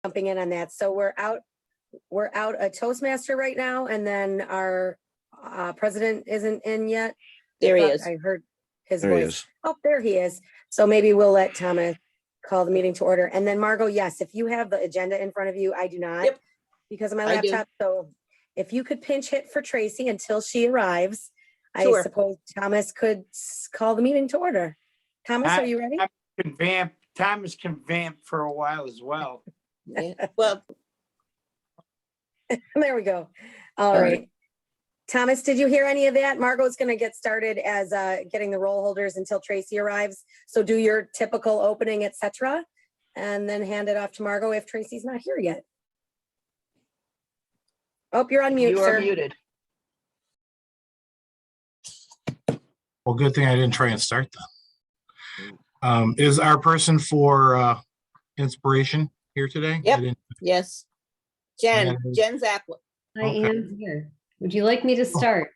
jumping in on that. So we're out a Toastmaster right now, and then our president isn't in yet. There he is. I heard his There he voice. is. Oh, there he is. So maybe we'll let Thomas call the meeting to order. And then Margot, yes, if you have the agenda in front of you, I do not. Yep. Because of my I do. laptop. So if you could pinch hit for Tracy until she arrives, Sure. I suppose Thomas could call the meeting to order. Thomas, are you ready? Thomas can vamp for a while as well. Yeah. Well, There we go. All right. Thomas, did you hear any of that? Margot's going to get started as getting the roll holders until Tracy arrives. So do your typical opening, etc., and then hand it off to Margot if Tracy's not here yet. Oh, you're on mute, you sir. are muted. Well, good thing I didn't try and start then. Is our person for inspiration here today? Yep. Yes. Yeah. Jen's Applet. I am here. Would you like me to start?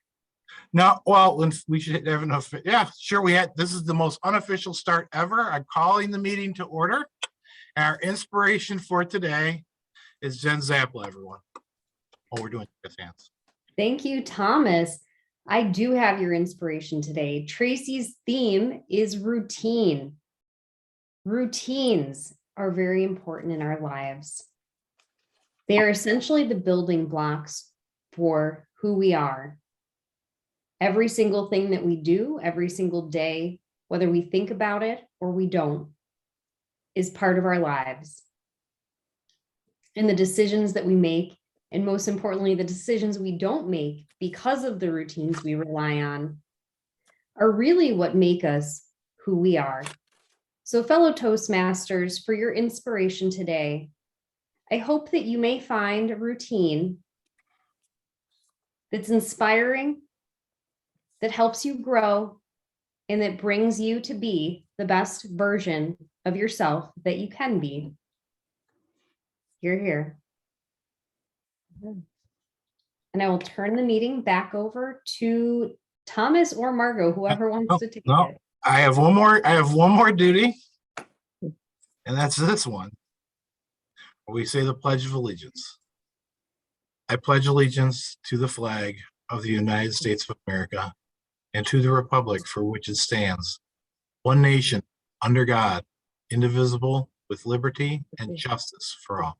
No, well, we should have enough. Yeah, sure. This is the most unofficial start ever. I'm calling the meeting to order. Our inspiration for today is Jen Zappala, everyone. Oh, we're doing good hands. Thank you, Thomas. I do have your inspiration today. Tracy's theme is routine. Routines are very important in our lives. They are essentially the building blocks for who we are. Every single thing that we do, every single day, whether we think about it or we don't, is part of our lives. And the decisions that we make, and most importantly, the decisions we don't make because of the routines we rely on, are really what make us who we are. So, fellow Toastmasters, for your inspiration today, I hope that you may find a routine that's inspiring, that helps you grow, and that brings you to be the best version of yourself that you can be. Hear, hear. And I will turn the meeting back over to Thomas or Margot, whoever wants to take it. I have one more duty, and that's this one. We say the Pledge of Allegiance. I pledge allegiance to the flag of the United States of America and to the republic for which it stands, one nation, under God, indivisible, with liberty and justice for all.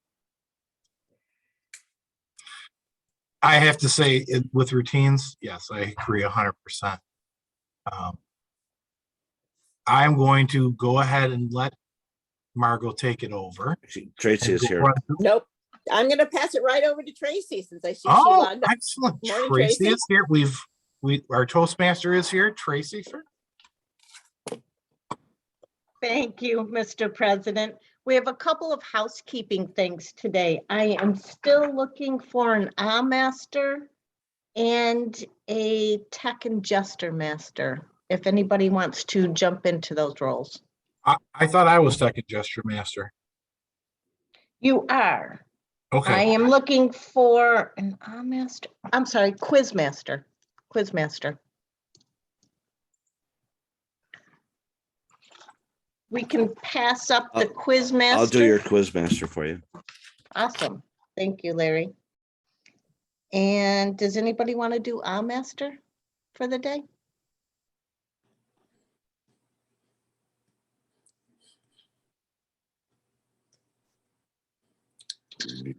I have to say, with routines, yes, I agree 100%. I'm going to go ahead and let Margot take it over. Tracy is here. Nope. I'm going to pass it right over to Tracy since I see she Oh, logged up. excellent. Morning, Tracy Tracy. is here. Our Toastmaster is here. Tracy, sir. Thank you, Mr. President. We have a couple of housekeeping things today. I am still looking for an master and a tech and gesture master, if anybody wants to jump into those roles. I thought I was Tech and Gesture Master. You are. Okay. I am looking for an master. I'm sorry, quiz master. Quiz master. We can pass up the quiz master. I'll do your quiz master for you. Awesome. Thank you, Larry. And does anybody want to do master for the day?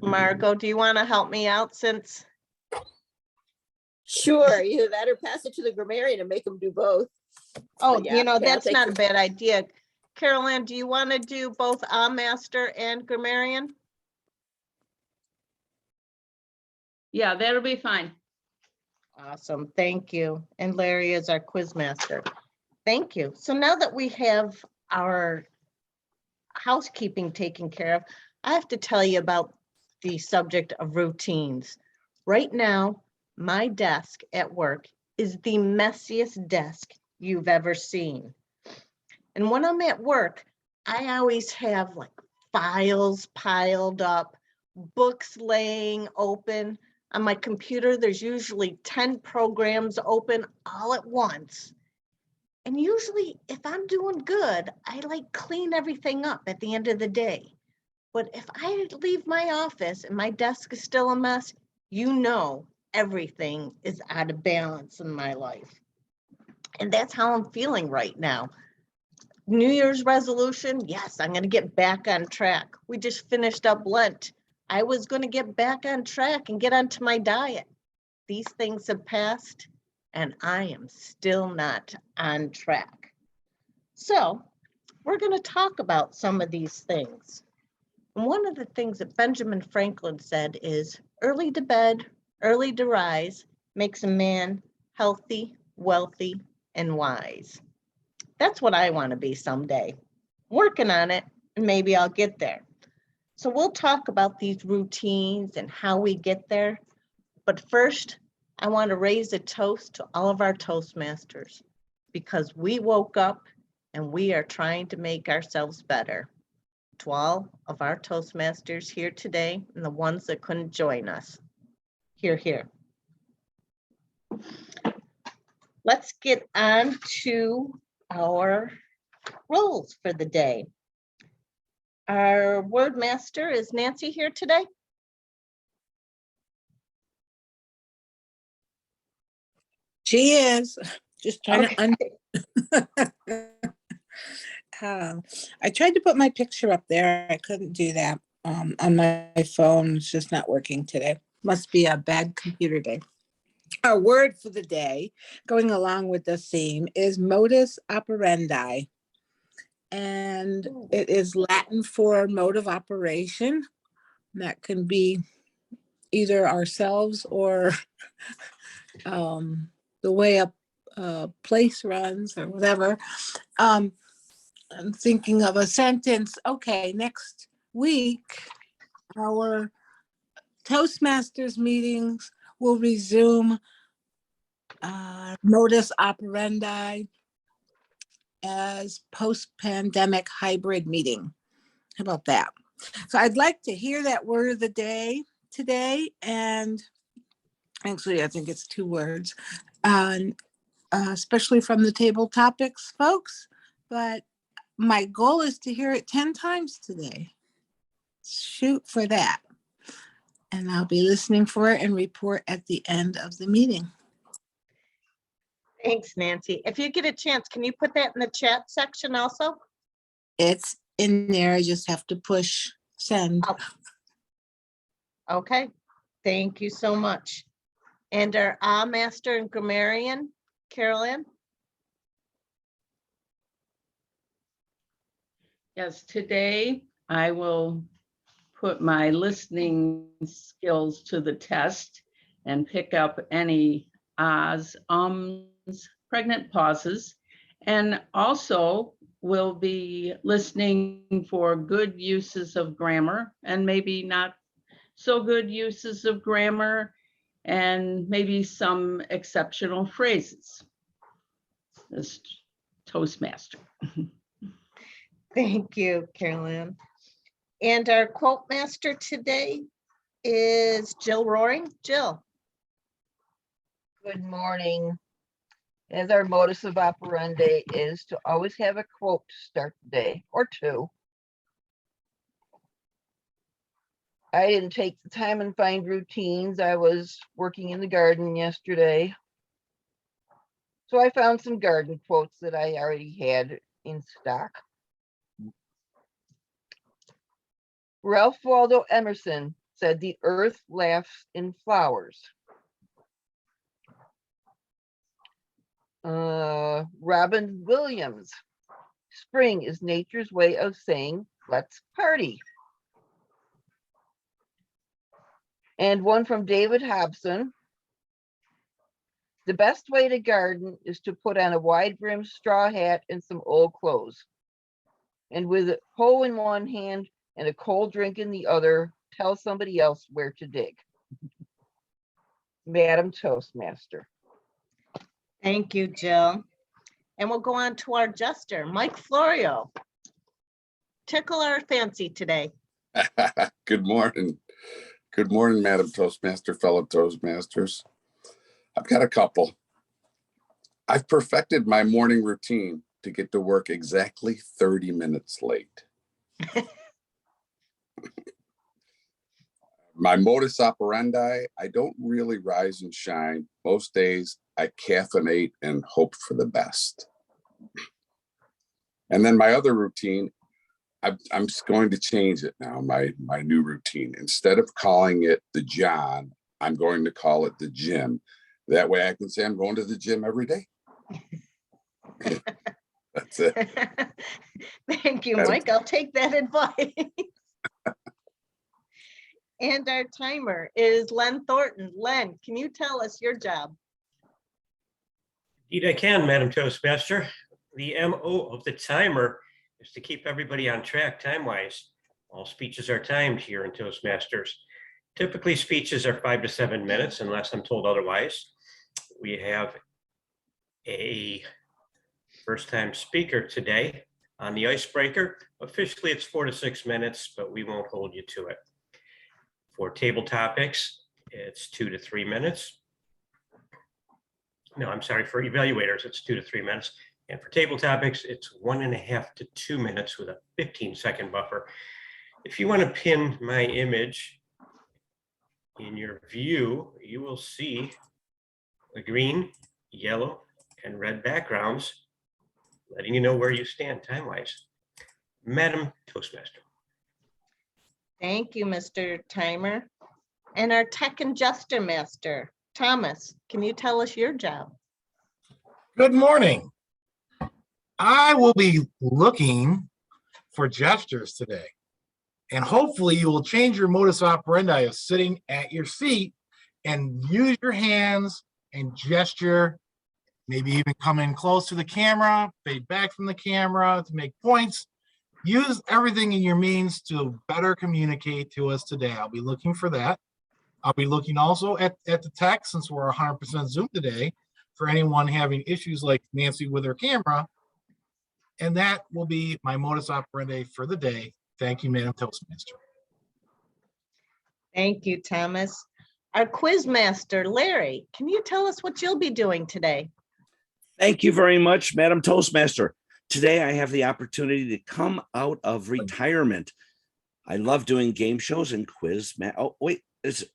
Margot, do you want to help me out since? Sure, either that or pass it to the grammarian and make them do both. Oh, Yeah, yeah, that's thank not you. a bad idea. Carol Ann, do you want to do both master and grammarian? Yeah, that'll be fine. Awesome, thank you. And Larry is our quiz master. Thank you. So now that we have our housekeeping taken care of, I have to tell you about the subject of routines. Right now, my desk at work is the messiest desk you've ever seen. And when I'm at work, I always have like files piled up, books laying open. On my computer, there's usually 10 programs open all at once. And usually if I'm doing good, I like clean everything up at the end of the day. But if I leave my office and my desk is still a mess, you know everything is out of balance in my life. And that's how I'm feeling right now. New Year's resolution, yes, I'm going to get back on track. We just finished up Lent. I was going to get back on track and get onto my diet. These things have passed and I am still not on track. So we're going to talk about some of these things. And one of the things that Benjamin Franklin said is early to bed, early to rise makes a man healthy, wealthy, and wise. That's what I want to be someday. Working on it, and maybe I'll get there. So we'll talk about these routines and how we get there. But first, I want to raise a toast to all of our Toastmasters because we woke up and we are trying to make ourselves better. To all of our Toastmasters here today and the ones that couldn't join us. Hear, hear. Let's get on to our roles for the day. Our word master, is Nancy here today? She is just trying Okay. I tried to put my picture up there. I couldn't do that on my phone. It's just not working today. Must be a bad computer day. Our word for the day, going along with the theme, is modus operandi. And it is Latin for mode of operation. That can be either ourselves or the way a place runs or whatever. I'm thinking of a sentence. Okay, next week, our Toastmasters meetings will resume modus operandi as post-pandemic hybrid meeting. How about that? So I'd like to hear that word of the day today. And actually, I think it's 2 words, especially from the table topics folks. But my goal is to hear it 10 times today. Shoot for that. And I'll be listening for it and report at the end of the meeting. Thanks, Nancy. If you get a chance, can you put that in the chat section also? It's in there. I just have to push send. Okay, thank you so much. And our master and grammarian, Carolyn? Yes, today I will put my listening skills to the test and pick up any ahs, ums, pregnant pauses, and also will be listening for good uses of grammar and maybe not so good uses of grammar and maybe some exceptional phrases. This Toastmaster. Thank you, Carolyn. And our quote master today is Jill Roaring. Jill. Good morning. As our modus of operandi is to always have a quote to start the day, or 2. I didn't take the time and find routines. I was working in the garden yesterday. So I found some garden quotes that I already had in stock. Ralph Waldo Emerson said, "The earth laughs in flowers." Robin Williams, "Spring is nature's way of saying, let's party." And one from David Hobson, "The best way to garden is to put on a wide-brimmed straw hat and some old clothes. And with a hoe in one hand and a cold drink in the other, tell somebody else where to dig." Madam Toastmaster. Thank you, Jill. And we'll go on to our jester, Mike Florio. Tickle our fancy today. Good morning. Good morning, Madam Toastmaster, fellow Toastmasters. I've got a couple. I've perfected my morning routine to get to work exactly 30 minutes late. My modus operandi, I don't really rise and shine. Most days I caffeinate and hope for the best. And then my other routine, I'm just going to change it now, my new routine. Instead of calling it the John, I'm going to call it the gym. That way I can say I'm going to the gym every day. That's it. Thank you, Madam- Mike. I'll take that advice. And our timer is Len Thornton. Len, can you tell us your job? Indeed I can, Madam Toastmaster. The MO of the timer is to keep everybody on track time-wise. All speeches are timed here in Toastmasters. Typically, speeches are 5 to 7 minutes unless I'm told otherwise. We have a first-time speaker today on the icebreaker. Officially, it's 4 to 6 minutes, but we won't hold you to it. For table topics, it's 2 to 3 minutes. No, I'm sorry, for evaluators, it's 2 to 3 minutes. And for table topics, it's 1.5 to 2 minutes with a 15-second buffer. If you want to pin my image in your view, you will see the green, yellow, and red backgrounds, letting you know where you stand time-wise. Madam Toastmaster. Thank you, Mr. Timer. And our tech and gesture master, Thomas, can you tell us your job? Good morning. I will be looking for gestures today. And hopefully you will change your modus operandi of sitting at your seat and use your hands and gesture, maybe even come in close to the camera, fade back from the camera to make points. Use everything in your means to better communicate to us today. I'll be looking for that. I'll be looking also at the tech, since we're 100% Zoom today, for anyone having issues like Nancy with her camera. And that will be my modus operandi for the day. Thank you, Madam Toastmaster. Thank you, Thomas. Our quiz master, Larry, can you tell us what you'll be doing today? Thank you very much, Madam Toastmaster. Today, I have the opportunity to come out of retirement. I love doing game shows and quiz. Oh, wait, is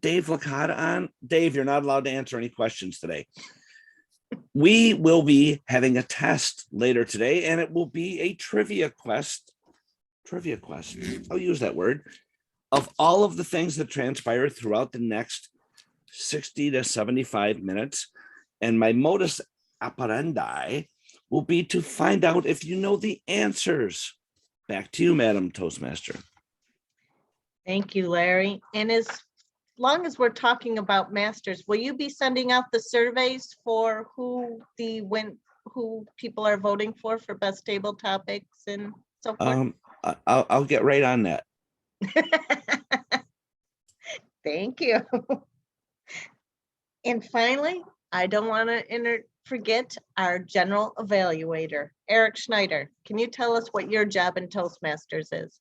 Dave Licotta on? Dave, you're not allowed to answer any questions today. We will be having a test later today, and it will be a trivia quest. I'll use that word. Of all of the things that transpire throughout the next 60 to 75 minutes. And my modus operandi will be to find out if you know the answers. Back to you, Madam Toastmaster. Thank you, Larry. And as long as we're talking about masters, will you be sending out the surveys for who people are voting for best table topics and so forth? I'll get right on that. Thank you. And finally, I don't want to forget our general evaluator, Eric Schneider. Can you tell us what your job in Toastmasters is?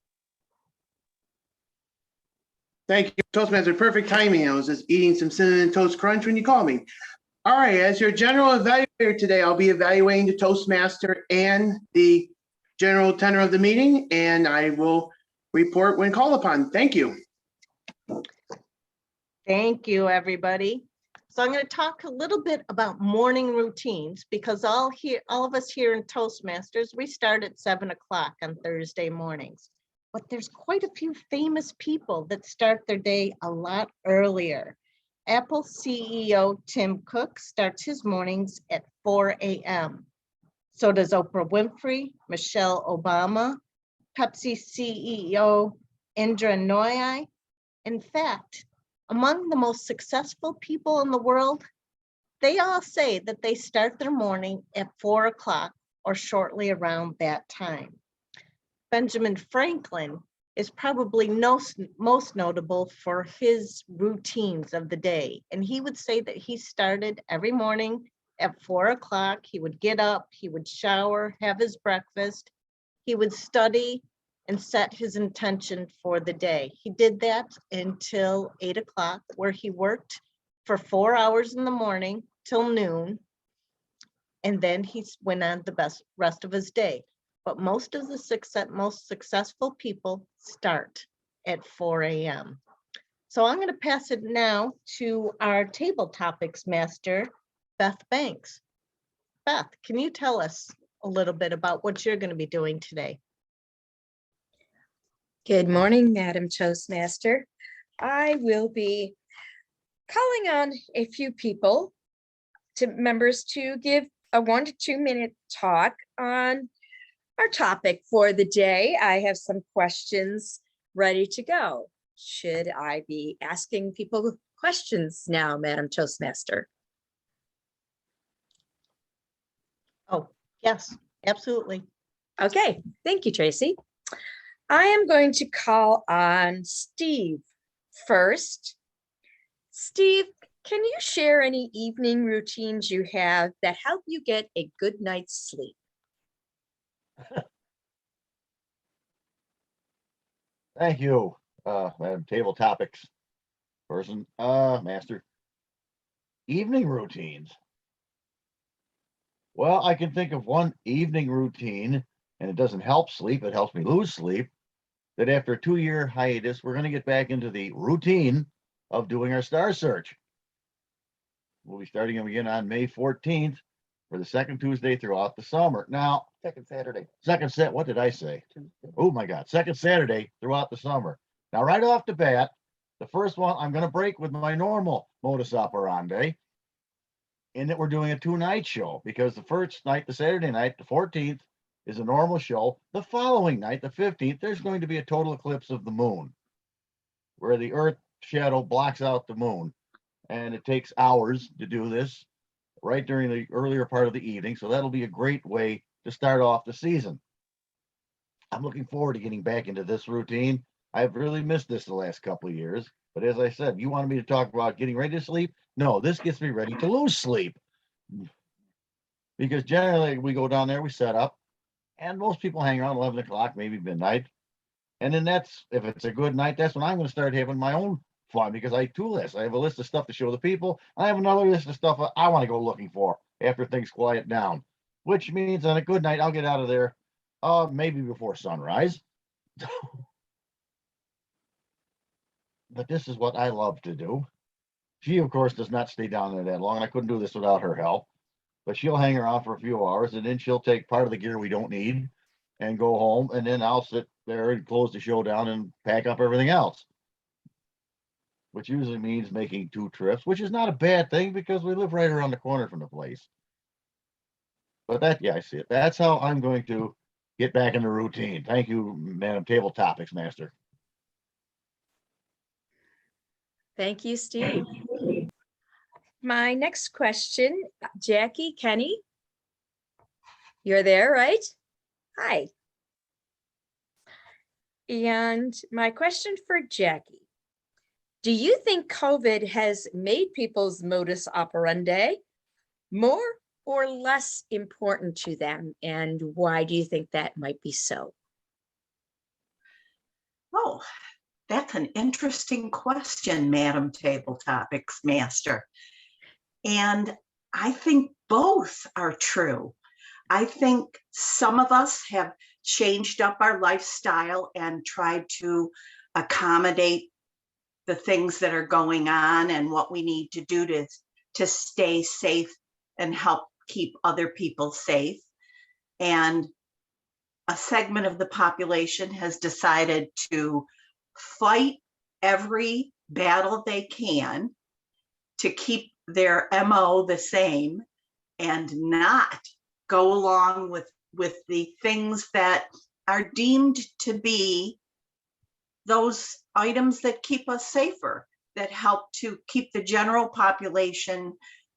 Thank you, Toastmaster. Perfect timing. I was just eating some Cinnamon Toast Crunch when you called me. All right, as your general evaluator today, I'll be evaluating the Toastmaster and the general tenor of the meeting, and I will report when called upon. Thank you. Thank you, everybody. So I'm going to talk a little bit about morning routines, because all of us here in Toastmasters, we start at 7 o'clock on Thursday mornings. But there's quite a few famous people that start their day a lot earlier. Apple CEO Tim Cook starts his mornings at 4 a.m. So does Oprah Winfrey, Michelle Obama, Pepsi CEO Indra Nooyi. In fact, among the most successful people in the world, they all say that they start their morning at 4 o'clock or shortly around that time. Benjamin Franklin is probably most notable for his routines of the day. And he would say that he started every morning at 4 o'clock. He would get up, he would shower, have his breakfast, he would study and set his intention for the day. He did that until 8 o'clock, where he worked for 4 hours in the morning till noon. And then he went on the rest of his day. But most of the most successful people start at 4 a.m. So I'm going to pass it now to our table topics master, Beth Banks. Beth, can you tell us a little bit about what you're going to be doing today? Good morning, Madam Toastmaster. I will be calling on a few people, members, to give a 1 to 2 minute talk on our topic for the day. I have some questions ready to go. Should I be asking people questions now, Madam Toastmaster? Oh, yes, absolutely. Okay, thank you, Tracy. I am going to call on Steve first. Steve, can you share any evening routines you have that help you get a good night's sleep? Thank you, Madam Table Topics person, Master. Evening routines. Well, I can think of one evening routine, and it doesn't help sleep, it helps me lose sleep, that after a 2-year hiatus, we're going to get back into the routine of doing our star search. We'll be starting them again on May 14th for the second Tuesday throughout the summer. Now, Second Saturday. what did I say? Oh my God, second Saturday throughout the summer. Now, right off the bat, the first one I'm going to break with my normal modus operandi, in that we're doing a 2-night show, because the first night, the Saturday night, the 14th, is a normal show. The following night, the 15th, there's going to be a total eclipse of the moon, where the Earth shadow blocks out the moon. And it takes hours to do this right during the earlier part of the evening. So that'll be a great way to start off the season. I'm looking forward to getting back into this routine. I've really missed this the last couple of years. But as I said, you wanted me to talk about getting ready to sleep? No, this gets me ready to lose sleep. Because generally we go down there, we set up, and most people hang around 11 o'clock, maybe midnight. And then that's, if it's a good night, that's when I'm going to start having my own fun, because I have 2 lists. I have a list of stuff to show the people. I have another list of stuff I want to go looking for after things quiet down, which means on a good night, I'll get out of there maybe before sunrise. But this is what I love to do. She, of course, does not stay down there that long, and I couldn't do this without her help. But she'll hang around for a few hours, and then she'll take part of the gear we don't need and go home, and then I'll sit there and close the show down and pack up everything else, which usually means making 2 trips, which is not a bad thing because we live right around the corner from the place. But that, yeah, I see it. That's how I'm going to get back in the routine. Thank you, Madam Table Topics Master. Thank you, Steve. My next question, Jackie, Kenny, you're there, right? Hi. And my question for Jackie, do you think COVID has made people's modus operandi more or less important to them? And why do you think that might be so? Oh, that's an interesting question, Madam Table Topics Master. And I think both are true. I think some of us have changed up our lifestyle and tried to accommodate the things that are going on and what we need to do to stay safe and help keep other people safe. And a segment of the population has decided to fight every battle they can to keep their MO the same and not go along with the things that are deemed to be those items that keep us safer, that help to keep the general population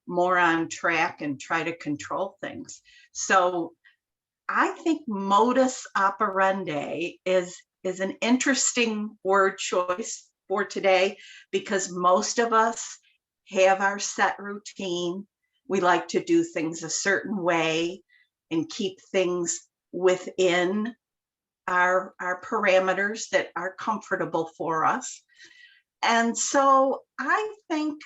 more on track and try to control things. So I think modus operandi is an interesting word choice for today, because most of us have our set routine. We like to do things a certain way and keep things within our parameters that are comfortable for us. And so I think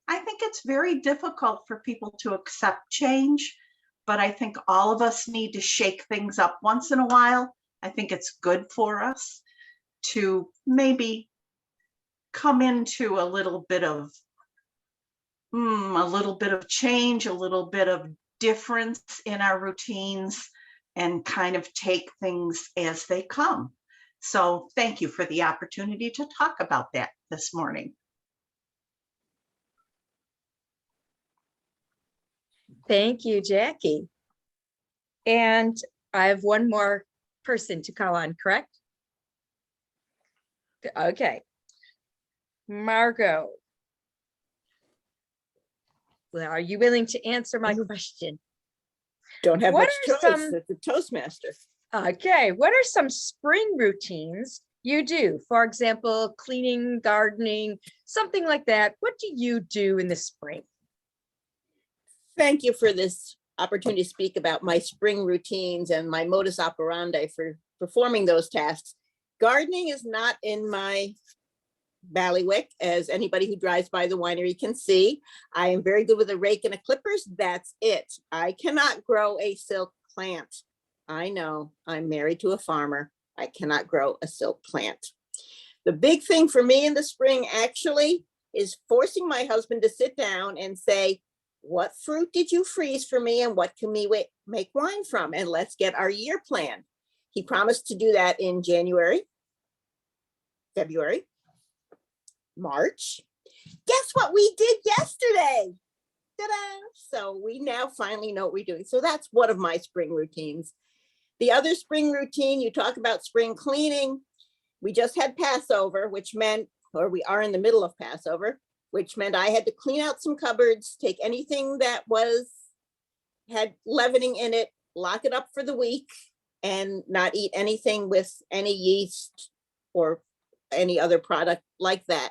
it's very difficult for people to accept change, but I think all of us need to shake things up once in a while. I think it's good for us to maybe come into a little bit of change, a little bit of difference in our routines, and kind of take things as they come. So thank you for the opportunity to talk about that this morning. Thank you, Jackie. And I have one more person to call on, correct? Okay. Margot. Well, are you willing to answer my question? Don't have What much are choice. some- It's a Toastmaster. Okay, what are some spring routines you do? For example, cleaning, gardening, something like that. What do you do in the spring? Thank you for this opportunity to speak about my spring routines and my modus operandi for performing those tasks. Gardening is not in my bailiwick, as anybody who drives by the winery can see. I am very good with a rake and a clippers. That's it. I cannot grow a silk plant. I know, I'm married to a farmer. I cannot grow a silk plant. The big thing for me in the spring actually is forcing my husband to sit down and say, what fruit did you freeze for me and what can we make wine from? And let's get our year planned. He promised to do that in January, February, March. Guess what we did yesterday? Ta-da! So we now finally know what we're doing. So that's one of my spring routines. The other spring routine, you talk about spring cleaning. We just had Passover, which meant, or we are in the middle of Passover, which meant I had to clean out some cupboards, take anything that had leavening in it, lock it up for the week, and not eat anything with any yeast or any other product like that.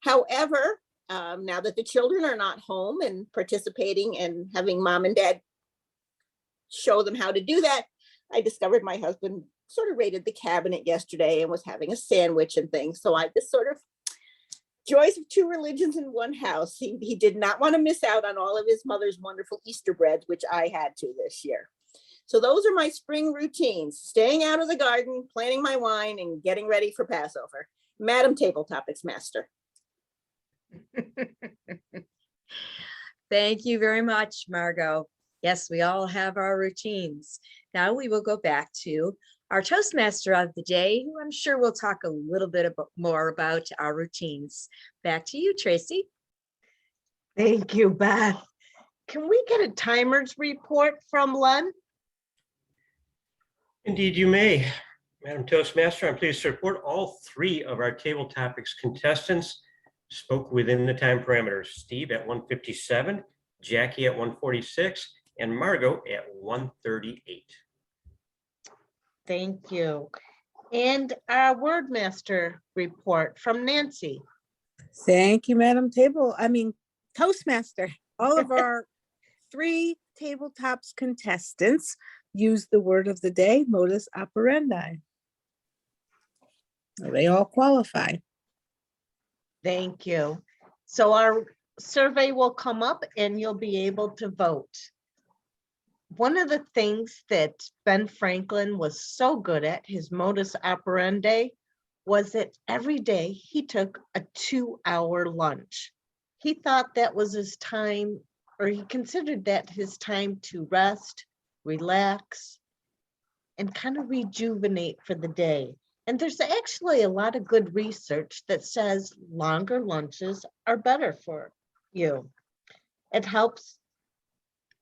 However, now that the children are not home and participating and having mom and dad show them how to do that, I discovered my husband sort of raided the cabinet yesterday and was having a sandwich and things. So I just sort of, joys of two religions in one house. He did not want to miss out on all of his mother's wonderful Easter breads, which I had to this year. So those are my spring routines: staying out of the garden, planning my wine, and getting ready for Passover. Madam Table Topics Master. Thank you very much, Margot. Yes, we all have our routines. Now we will go back to our Toastmaster of the day, who I'm sure will talk a little bit more about our routines. Back to you, Tracy. Thank you, Beth. Can we get a timers report from Len? Indeed, you may. Madam Toastmaster, I'm pleased to report all three of our table topics contestants spoke within the time parameters. Steve at 1:57, Jackie at 1:46, and Margot at 1:38. Thank you. And our Wordmaster report from Nancy. Thank you, Madam Toastmaster. All of our three tabletops contestants use the word of the day, modus operandi. They all qualify. Thank you. So our survey will come up and you'll be able to vote. One of the things that Ben Franklin was so good at, his modus operandi, was that every day he took a 2-hour lunch. He thought that was his time, or he considered that his time to rest, relax, and kind of rejuvenate for the day. And there's actually a lot of good research that says longer lunches are better for you. It helps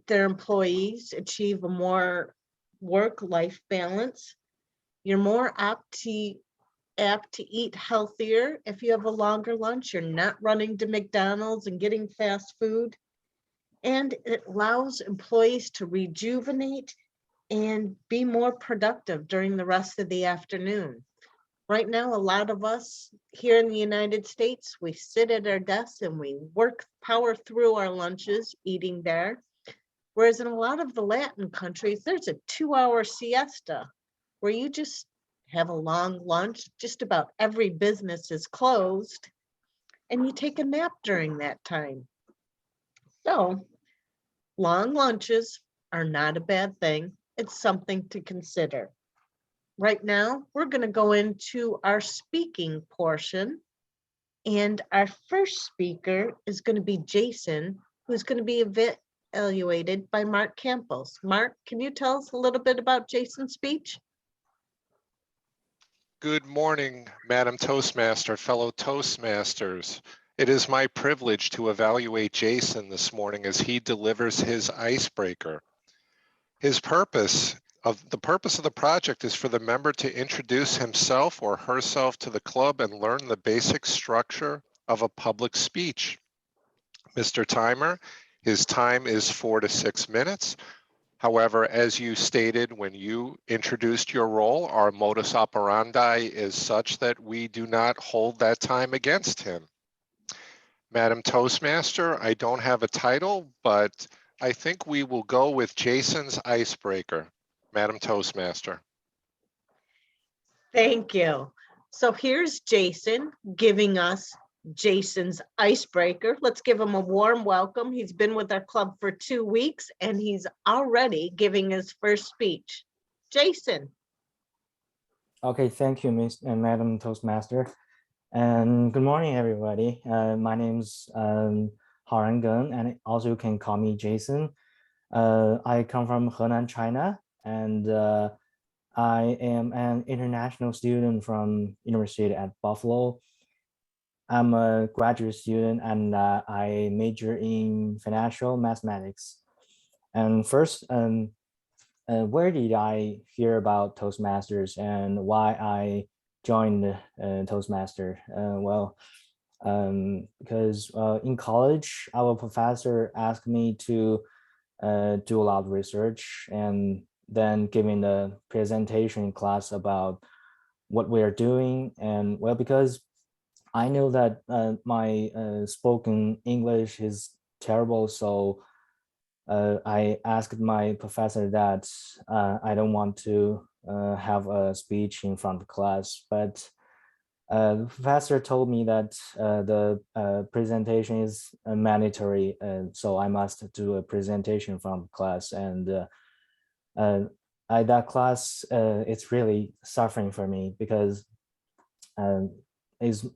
their employees achieve a more work-life balance. You're more apt to eat healthier if you have a longer lunch. You're not running to McDonald's and getting fast food. And it allows employees to rejuvenate and be more productive during the rest of the afternoon. Right now, a lot of us here in the United States, we sit at our desks and we power through our lunches, eating there. Whereas in a lot of the Latin countries, there's a 2-hour siesta where you just have a long lunch. Just about every business is closed and you take a nap during that time. So long lunches are not a bad thing. It's something to consider. Right now, we're going to go into our speaking portion. And our first speaker is going to be Jason, who's going to be evaluated by Mark Campbell. Mark, can you tell us a little bit about Jason's speech? Good morning, Madam Toastmaster, fellow Toastmasters. It is my privilege to evaluate Jason this morning as he delivers his icebreaker. The purpose of the project is for the member to introduce himself or herself to the club and learn the basic structure of a public speech. Mr. Timer, his time is 4 to 6 minutes. However, as you stated when you introduced your role, our modus operandi is such that we do not hold that time against him. Madam Toastmaster, I don't have a title, but I think we will go with Jason's icebreaker. Madam Toastmaster. Thank you. So here's Jason giving us Jason's icebreaker. Let's give him a warm welcome. He's been with our club for 2 weeks and he's already giving his first speech. Jason. Okay, thank you, Miss and Madam Toastmaster. And good morning, everybody. My name's Haran Gun, and also you can call me Jason. I come from Henan, China, and I am an international student from University at Buffalo. I'm a graduate student, and I major in financial mathematics. And first, where did I hear about Toastmasters and why I joined Toastmaster? Because in college, our professor asked me to do a lot of research and then giving the presentation class about what we are doing. And well, because I know that my spoken English is terrible, so I asked my professor that I don't want to have a speech in front of class, but the professor told me that the presentation is mandatory, so I must do a presentation from class. And that class, it's really suffering for me because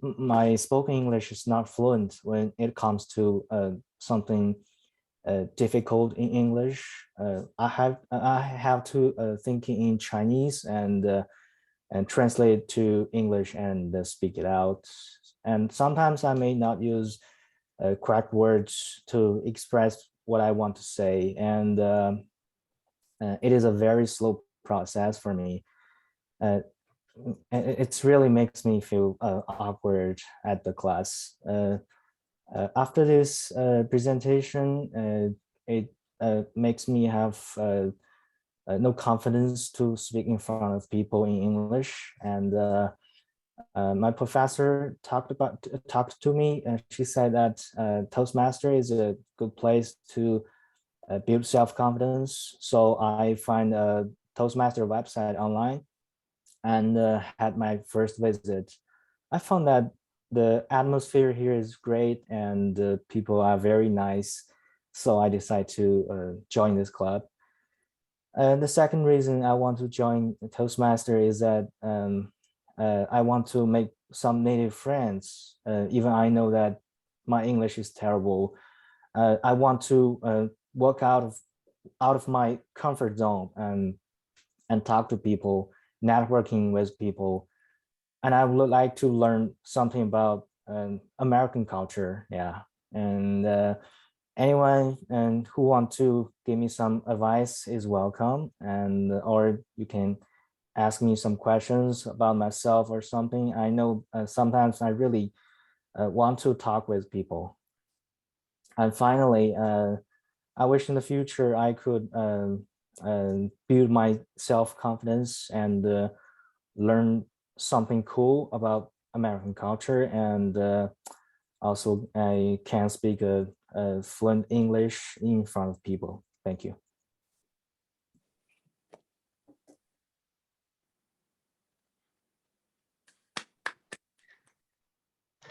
my spoken English is not fluent when it comes to something difficult in English. I have to think in Chinese and translate to English and speak it out. And sometimes I may not use correct words to express what I want to say. And it is a very slow process for me. It really makes me feel awkward at the class. After this presentation, it makes me have no confidence to speak in front of people in English. And my professor talked to me, and she said that Toastmaster is a good place to build self-confidence. So I find a Toastmaster website online and had my first visit. I found that the atmosphere here is great and the people are very nice. So I decided to join this club. And the second reason I want to join Toastmaster is that I want to make some native friends. Even I know that my English is terrible. I want to walk out of my comfort zone and talk to people, networking with people. And I would like to learn something about American culture. Yeah. And anyone who want to give me some advice is welcome. And or you can ask me some questions about myself or something. I know sometimes I really want to talk with people. And finally, I wish in the future I could build my self-confidence and learn something cool about American culture. And also I can speak a fluent English in front of people. Thank you.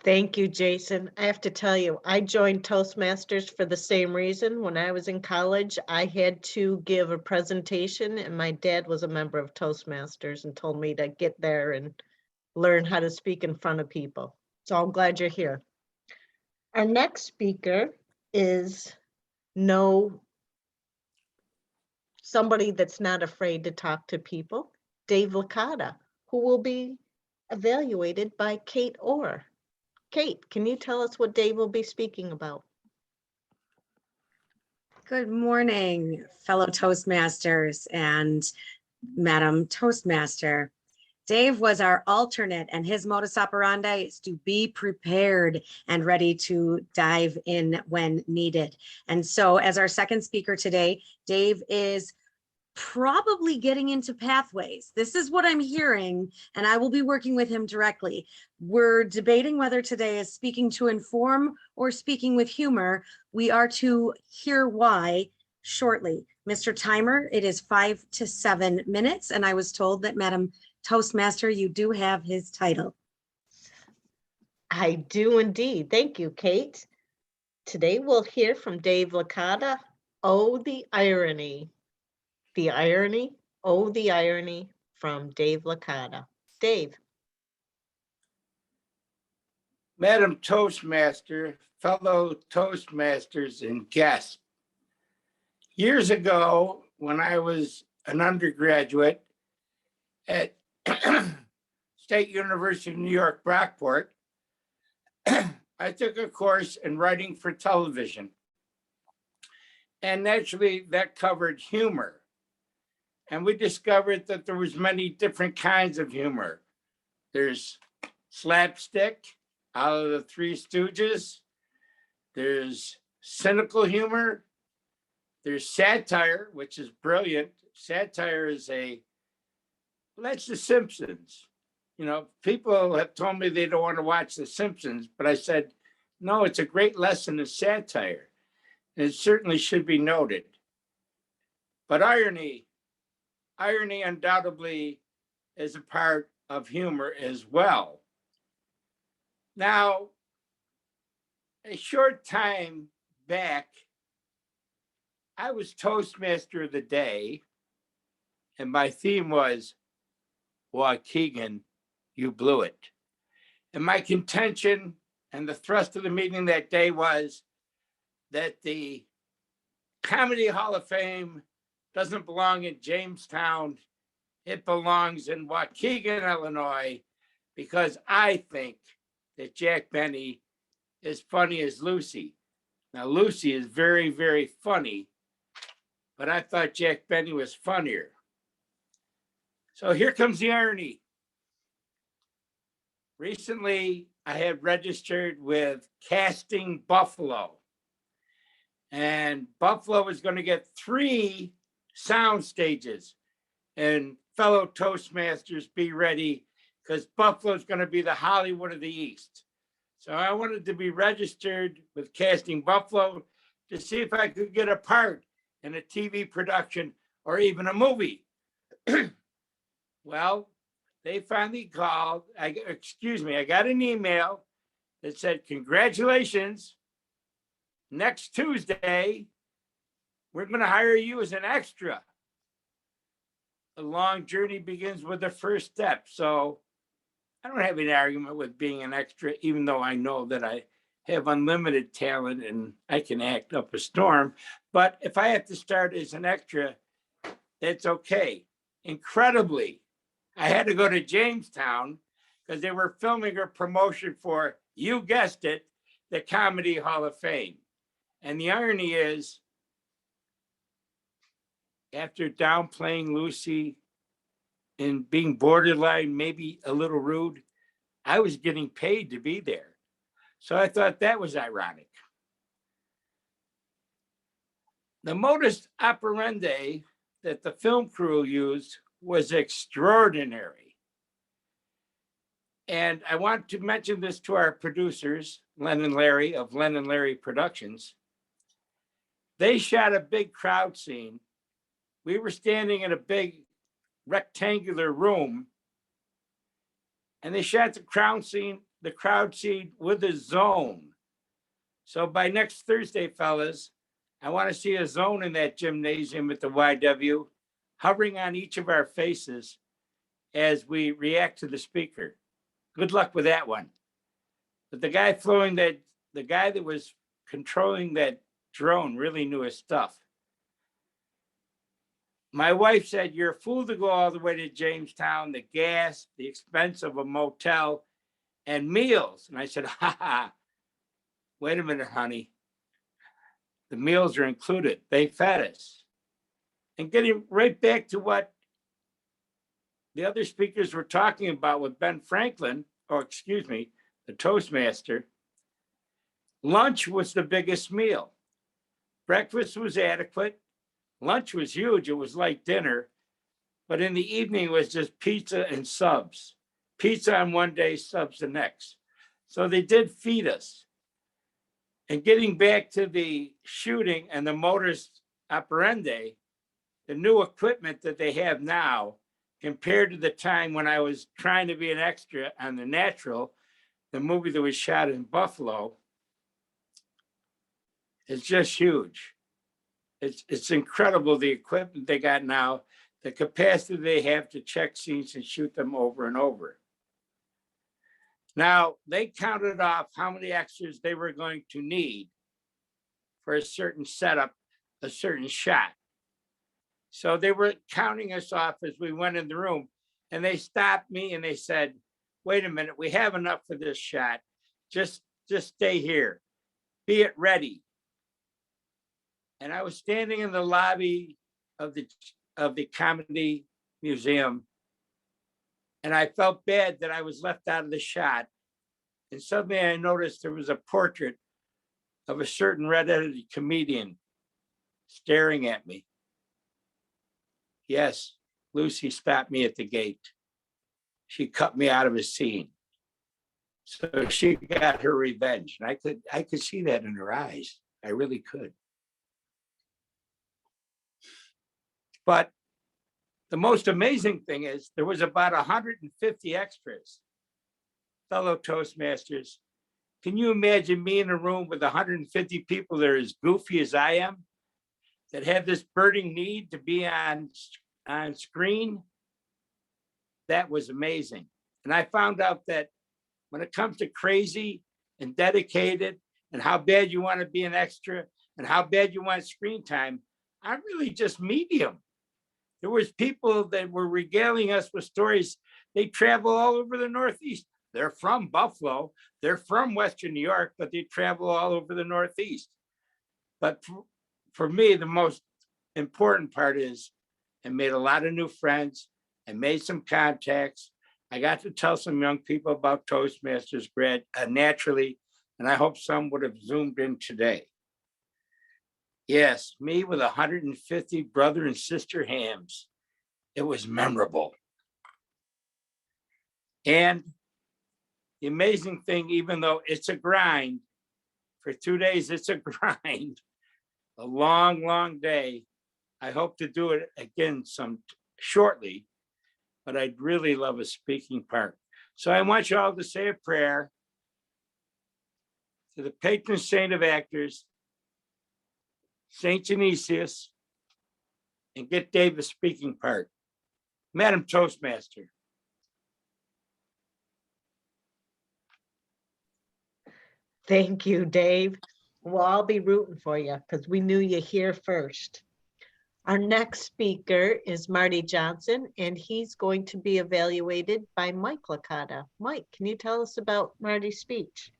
Thank you, Jason. I have to tell you, I joined Toastmasters for the same reason. When I was in college, I had to give a presentation and my dad was a member of Toastmasters and told me to get there and learn how to speak in front of people. So I'm glad you're here. Our next speaker is somebody that's not afraid to talk to people, Dave Licotta, who will be evaluated by Kate Orr. Kate, can you tell us what Dave will be speaking about? Good morning, fellow Toastmasters and Madam Toastmaster. Dave was our alternate, and his modus operandi is to be prepared and ready to dive in when needed. And so as our second speaker today, Dave is probably getting into pathways. This is what I'm hearing, and I will be working with him directly. We're debating whether today is speaking to inform or speaking with humor. We are to hear why shortly. Mr. Timer, it is 5 to 7 minutes, and I was told that Madam Toastmaster, you do have his title. I do indeed. Thank you, Kate. Today we'll hear from Dave Licotta. Oh, the irony. The irony, oh, the irony from Dave Licotta. Dave. Madam Toastmaster, fellow Toastmasters and guests. Years ago, when I was an undergraduate at State University of New York, Lockport, I took a course in writing for television. And naturally, that covered humor. And we discovered that there was many different kinds of humor. There's slapstick out of the Three Stooges. There's cynical humor. There's satire, which is brilliant. Satire is that's The Simpsons. You know, people have told me they don't want to watch The Simpsons, but I said, no, it's a great lesson in satire. And it certainly should be noted. But irony undoubtedly is a part of humor as well. Now, a short time back, I was Toastmaster of the Day, and my theme was, Waukegan, you blew it. And my contention and the thrust of the meeting that day was that the Comedy Hall of Fame doesn't belong in Jamestown. It belongs in Waukegan, Illinois, because I think that Jack Benny is funny as Lucy. Now, Lucy is very, very funny, but I thought Jack Benny was funnier. So here comes the irony. Recently, I had registered with Casting Buffalo, and Buffalo is going to get 3 sound stages. And fellow Toastmasters, be ready, because Buffalo is going to be the Hollywood of the East. So I wanted to be registered with Casting Buffalo to see if I could get a part in a TV production or even a movie. Well, they finally called. I got an email that said, congratulations, next Tuesday, we're going to hire you as an extra. The long journey begins with the first step. So I don't have any argument with being an extra, even though I know that I have unlimited talent and I can act up a storm. But if I have to start as an extra, that's okay. Incredibly, I had to go to Jamestown because they were filming a promotion for, you guessed it, the Comedy Hall of Fame. And the irony is, after downplaying Lucy and being borderline, maybe a little rude, I was getting paid to be there. So I thought that was ironic. The modus operandi that the film crew used was extraordinary. And I want to mention this to our producers, Len and Larry of Len and Larry Productions. They shot a big crowd scene. We were standing in a big rectangular room, and they shot the crowd scene with a zone. So by next Thursday, fellas, I want to see a zone in that gymnasium at the YW, hovering on each of our faces as we react to the speaker. Good luck with that one. But the guy that was controlling that drone really knew his stuff. My wife said, "You're a fool to go all the way to Jamestown, the gas, the expense of a motel, and meals." And I said, "Ha ha, wait a minute, honey. The meals are included. They fed us." And getting right back to what the other speakers were talking about with Ben Franklin, or excuse me, the Toastmaster, lunch was the biggest meal. Breakfast was adequate. Lunch was huge. It was like dinner. But in the evening, it was just pizza and subs. Pizza on one day, subs the next. So they did feed us. And getting back to the shooting and the Modus Operandi, the new equipment that they have now, compared to the time when I was trying to be an extra on The Natural, the movie that was shot in Buffalo, is just huge. It's incredible the equipment they got now, the capacity they have to check scenes and shoot them over and over. Now, they counted off how many extras they were going to need for a certain setup, a certain shot. So they were counting us off as we went in the room, and they stopped me and they said, "Wait a minute, we have enough for this shot. Just stay here. Be it ready." And I was standing in the lobby of the Comedy Museum, and I felt bad that I was left out of the shot. And suddenly I noticed there was a portrait of a certain red-headed comedian staring at me. Yes, Lucy stopped me at the gate. She cut me out of a scene. So she got her revenge. And I could see that in her eyes. I really could. But the most amazing thing is there was about 150 extras, fellow Toastmasters. Can you imagine me in a room with 150 people that are as goofy as I am, that have this burning need to be on screen? That was amazing. And I found out that when it comes to crazy and dedicated and how bad you want to be an extra and how bad you want screen time, I'm really just medium. There was people that were regaling us with stories. They travel all over the Northeast. They're from Buffalo. They're from Western New York, but they travel all over the Northeast. But for me, the most important part is I made a lot of new friends. I made some contacts. I got to tell some young people about Toastmasters naturally, and I hope some would have zoomed in today. Yes, me with 150 brother and sister hams. It was memorable. And the amazing thing, even though it's a grind, for 2 days, it's a grind, a long, long day. I hope to do it again shortly, but I'd really love a speaking part. So I want you all to say a prayer to the patron saint of actors, Saint Genesius, and get Dave a speaking part. Madam Toastmaster. Thank you, Dave. We'll all be rooting for you because we knew you here first. Our next speaker is Marty Johnson, and he's going to be evaluated by Mike Licotta. Mike, can you tell us about Marty's speech?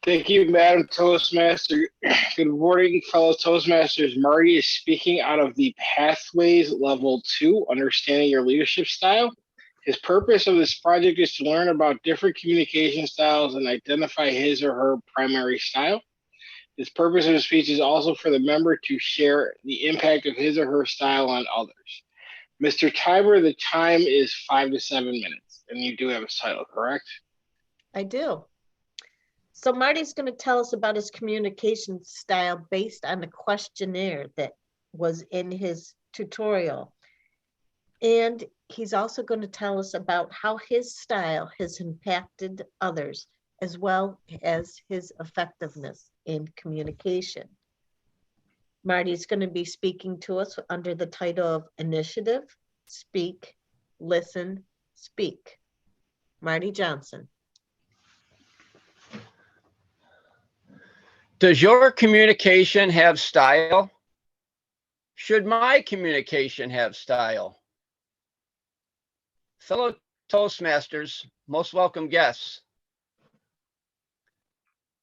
Thank you, Madam Toastmaster. Good morning, fellow Toastmasters. Marty is speaking out of the Pathways Level 2, Understanding Your Leadership Style. His purpose of this project is to learn about different communication styles and identify his or her primary style. His purpose of the speech is also for the member to share the impact of his or her style on others. Mr. Tiber, the time is 5 to 7 minutes, and you do have a title, correct? I do. So Marty's going to tell us about his communication style based on the questionnaire that was in his tutorial. And he's also going to tell us about how his style has impacted others, as well as his effectiveness in communication. Marty's going to be speaking to us under the title of Initiative, Speak, Listen, Speak. Marty Johnson. Does your communication have style? Should my communication have style? Fellow Toastmasters, most welcome guests.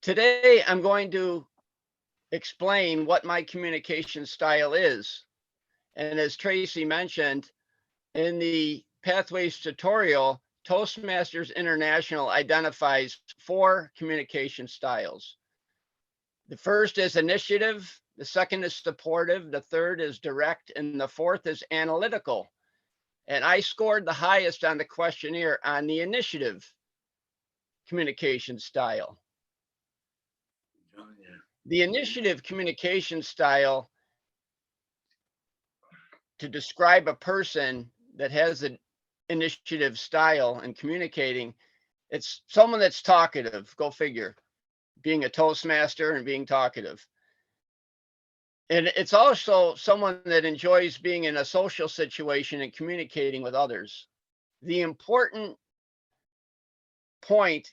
Today, I'm going to explain what my communication style is. And as Tracy mentioned, in the Pathways tutorial, Toastmasters International identifies 4 communication styles. The first is initiative, the second is supportive, the third is direct, and the fourth is analytical. And I scored the highest on the questionnaire on the initiative communication style. The initiative communication style, to describe a person that has an initiative style in communicating, it's someone that's talkative, go figure, being a Toastmaster and being talkative. And it's also someone that enjoys being in a social situation and communicating with others. The important point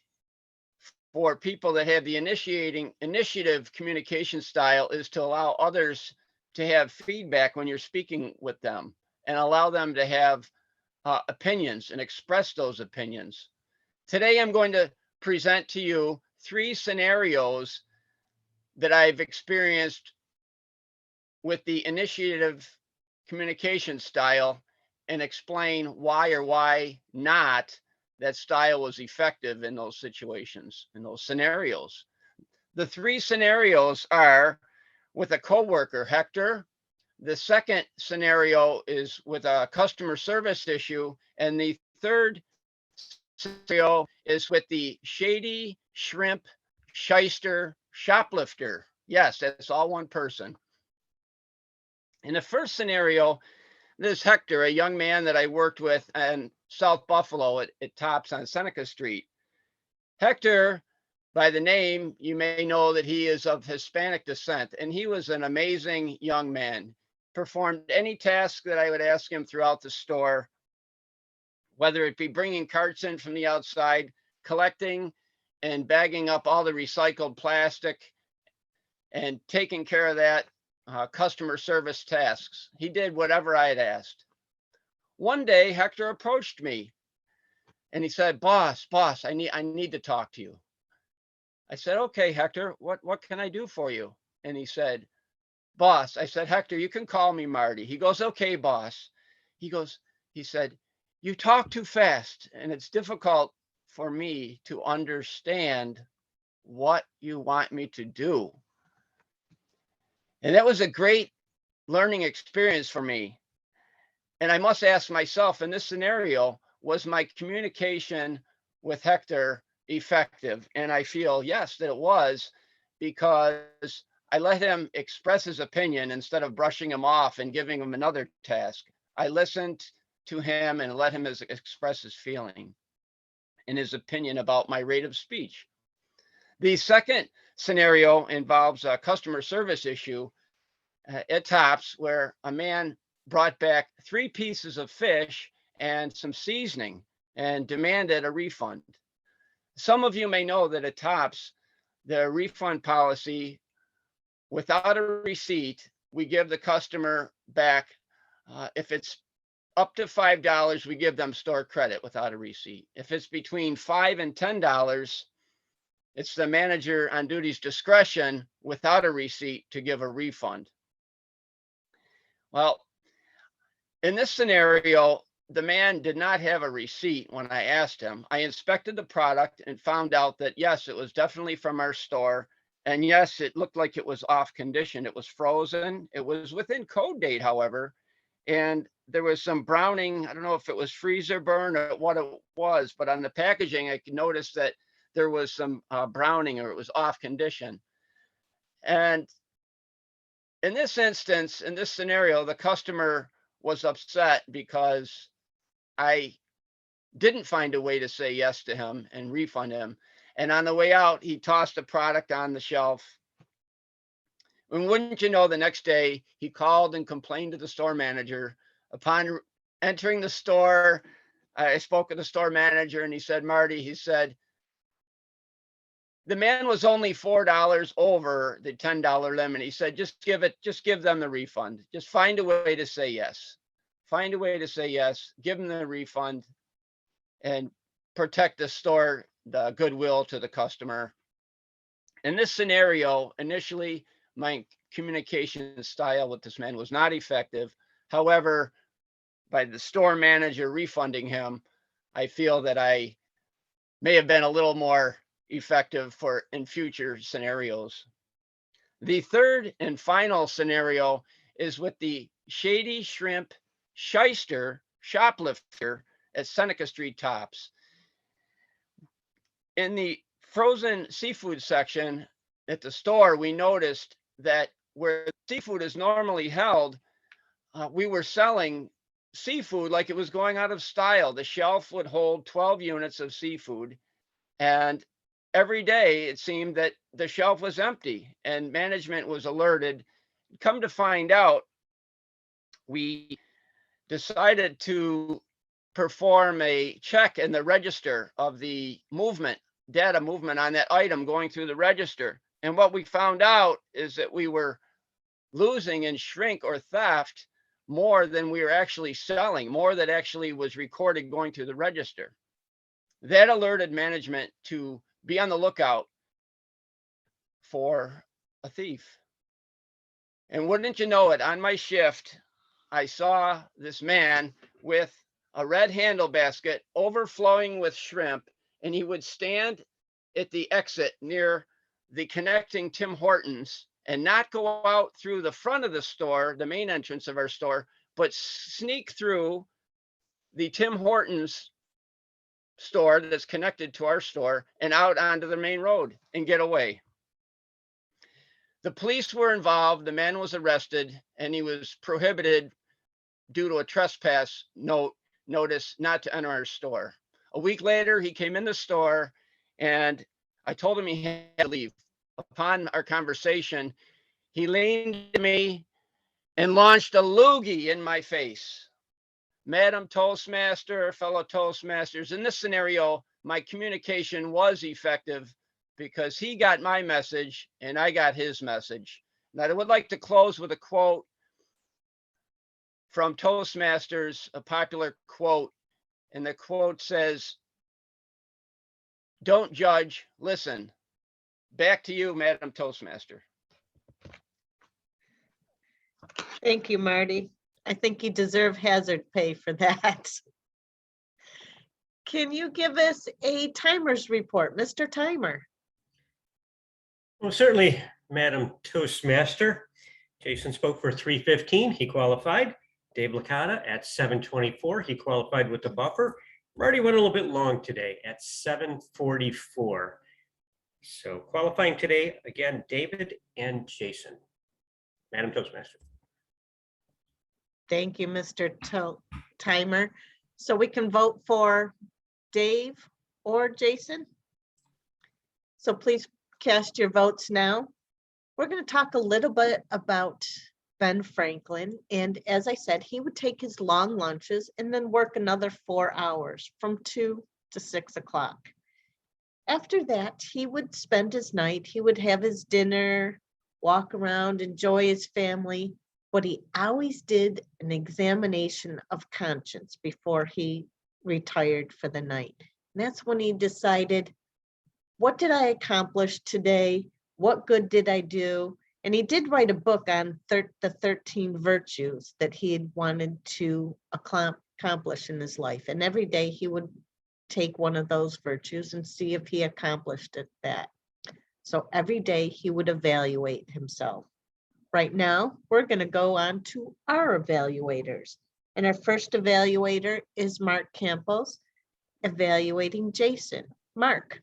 for people that have the initiative communication style is to allow others to have feedback when you're speaking with them and allow them to have opinions and express those opinions. Today, I'm going to present to you 3 scenarios that I've experienced with the initiative communication style and explain why or why not that style was effective in those situations, in those scenarios. The 3 scenarios are with a coworker, Hector. The second scenario is with a customer service issue. And the third scenario is with the shady shrimp shyster shoplifter. Yes, that's all one person. In the first scenario, this Hector, a young man that I worked with in South Buffalo at Tops on Seneca Street. Hector, by the name, you may know that he is of Hispanic descent, and he was an amazing young man. Performed any task that I would ask him throughout the store, whether it be bringing carts in from the outside, collecting and bagging up all the recycled plastic, and taking care of that customer service tasks. He did whatever I had asked. One day, Hector approached me and he said, boss, I need to talk to you. I said, okay, Hector, what can I do for you? And he said, boss, I said, Hector, you can call me Marty. He goes, okay, boss. He said, you talk too fast and it's difficult for me to understand what you want me to do. And that was a great learning experience for me. And I must ask myself, in this scenario, was my communication with Hector effective? And I feel, yes, that it was, because I let him express his opinion instead of brushing him off and giving him another task. I listened to him and let him express his feeling and his opinion about my rate of speech. The second scenario involves a customer service issue at Tops, where a man brought back 3 pieces of fish and some seasoning and demanded a refund. Some of you may know that at Tops, the refund policy, without a receipt, we give the customer back. If it's up to $5, we give them store credit without a receipt. If it's between $5 and $10, it's the manager on duty's discretion without a receipt to give a refund. Well, in this scenario, the man did not have a receipt when I asked him. I inspected the product and found out that, yes, it was definitely from our store. And yes, it looked like it was off condition. It was frozen. It was within code date, however. And there was some browning. I don't know if it was freezer burn or what it was, but on the packaging, I could notice that there was some browning, or it was off condition. And in this instance, in this scenario, the customer was upset because I didn't find a way to say yes to him and refund him. And on the way out, he tossed the product on the shelf. And wouldn't you know, the next day, he called and complained to the store manager. Upon entering the store, I spoke with the store manager and he said, Marty, he said, the man was only $4 over the $10 limit. He said, just give them the refund. Just find a way to say yes. Find a way to say yes, give them the refund, and protect the store, the goodwill to the customer. In this scenario, initially, my communication style with this man was not effective. However, by the store manager refunding him, I feel that I may have been a little more effective for in future scenarios. The third and final scenario is with the Shady Shrimp Shyster shoplifter at Seneca Street Tops. In the frozen seafood section at the store, we noticed that where seafood is normally held, we were selling seafood like it was going out of style. The shelf would hold 12 units of seafood, and every day it seemed that the shelf was empty, and management was alerted. Come to find out, we decided to perform a check in the register of the data movement on that item going through the register. And what we found out is that we were losing in shrink or theft more than we were actually selling, more that actually was recorded going through the register. That alerted management to be on the lookout for a thief. And wouldn't you know it, on my shift, I saw this man with a red handle basket overflowing with shrimp, and he would stand at the exit near the connecting Tim Hortons and not go out through the front of the store, the main entrance of our store, but sneak through the Tim Hortons store that's connected to our store and out onto the main road and get away. The police were involved. The man was arrested, and he was prohibited due to a trespass notice not to enter our store. A week later, he came in the store, and I told him he had to leave. Upon our conversation, he leaned to me and launched a loogie in my face. Madam Toastmaster, fellow Toastmasters, in this scenario, my communication was effective because he got my message and I got his message. Now, I would like to close with a quote from Toastmasters, a popular quote, and the quote says, "Don't judge, listen." Back to you, Madam Toastmaster. Thank you, Marty. I think you deserve hazard pay for that. Can you give us a timer's report, Mr. Timer? Well, certainly, Madam Toastmaster. Jason spoke for 3:15. He qualified. Dave Licotta at 7:24. He qualified with the buffer. Marty went a little bit long today at 7:44. So qualifying today, again, David and Jason. Madam Toastmaster. Thank you, Mr. Timer. So we can vote for Dave or Jason. So please cast your votes now. We're going to talk a little bit about Ben Franklin. And as I said, he would take his long lunches and then work another 4 hours from 2 to 6 o'clock. After that, he would spend his night, he would have his dinner, walk around, enjoy his family, but he always did an examination of conscience before he retired for the night. And that's when he decided, what did I accomplish today? What good did I do? And he did write a book on the 13 virtues that he had wanted to accomplish in his life. And every day he would take one of those virtues and see if he accomplished that. So every day he would evaluate himself. Right now, we're going to go on to our evaluators. And our first evaluator is Mark Campbell's evaluating Jason. Mark.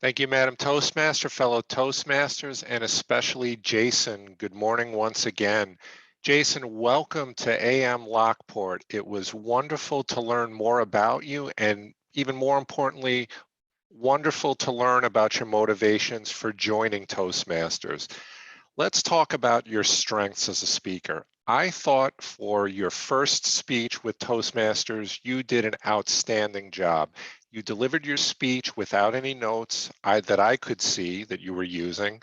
Thank you, Madam Toastmaster, fellow Toastmasters, and especially Jason. Good morning once again. Jason, welcome to AM Lockport. It was wonderful to learn more about you, and even more importantly, wonderful to learn about your motivations for joining Toastmasters. Let's talk about your strengths as a speaker. I thought for your first speech with Toastmasters, you did an outstanding job. You delivered your speech without any notes that I could see that you were using,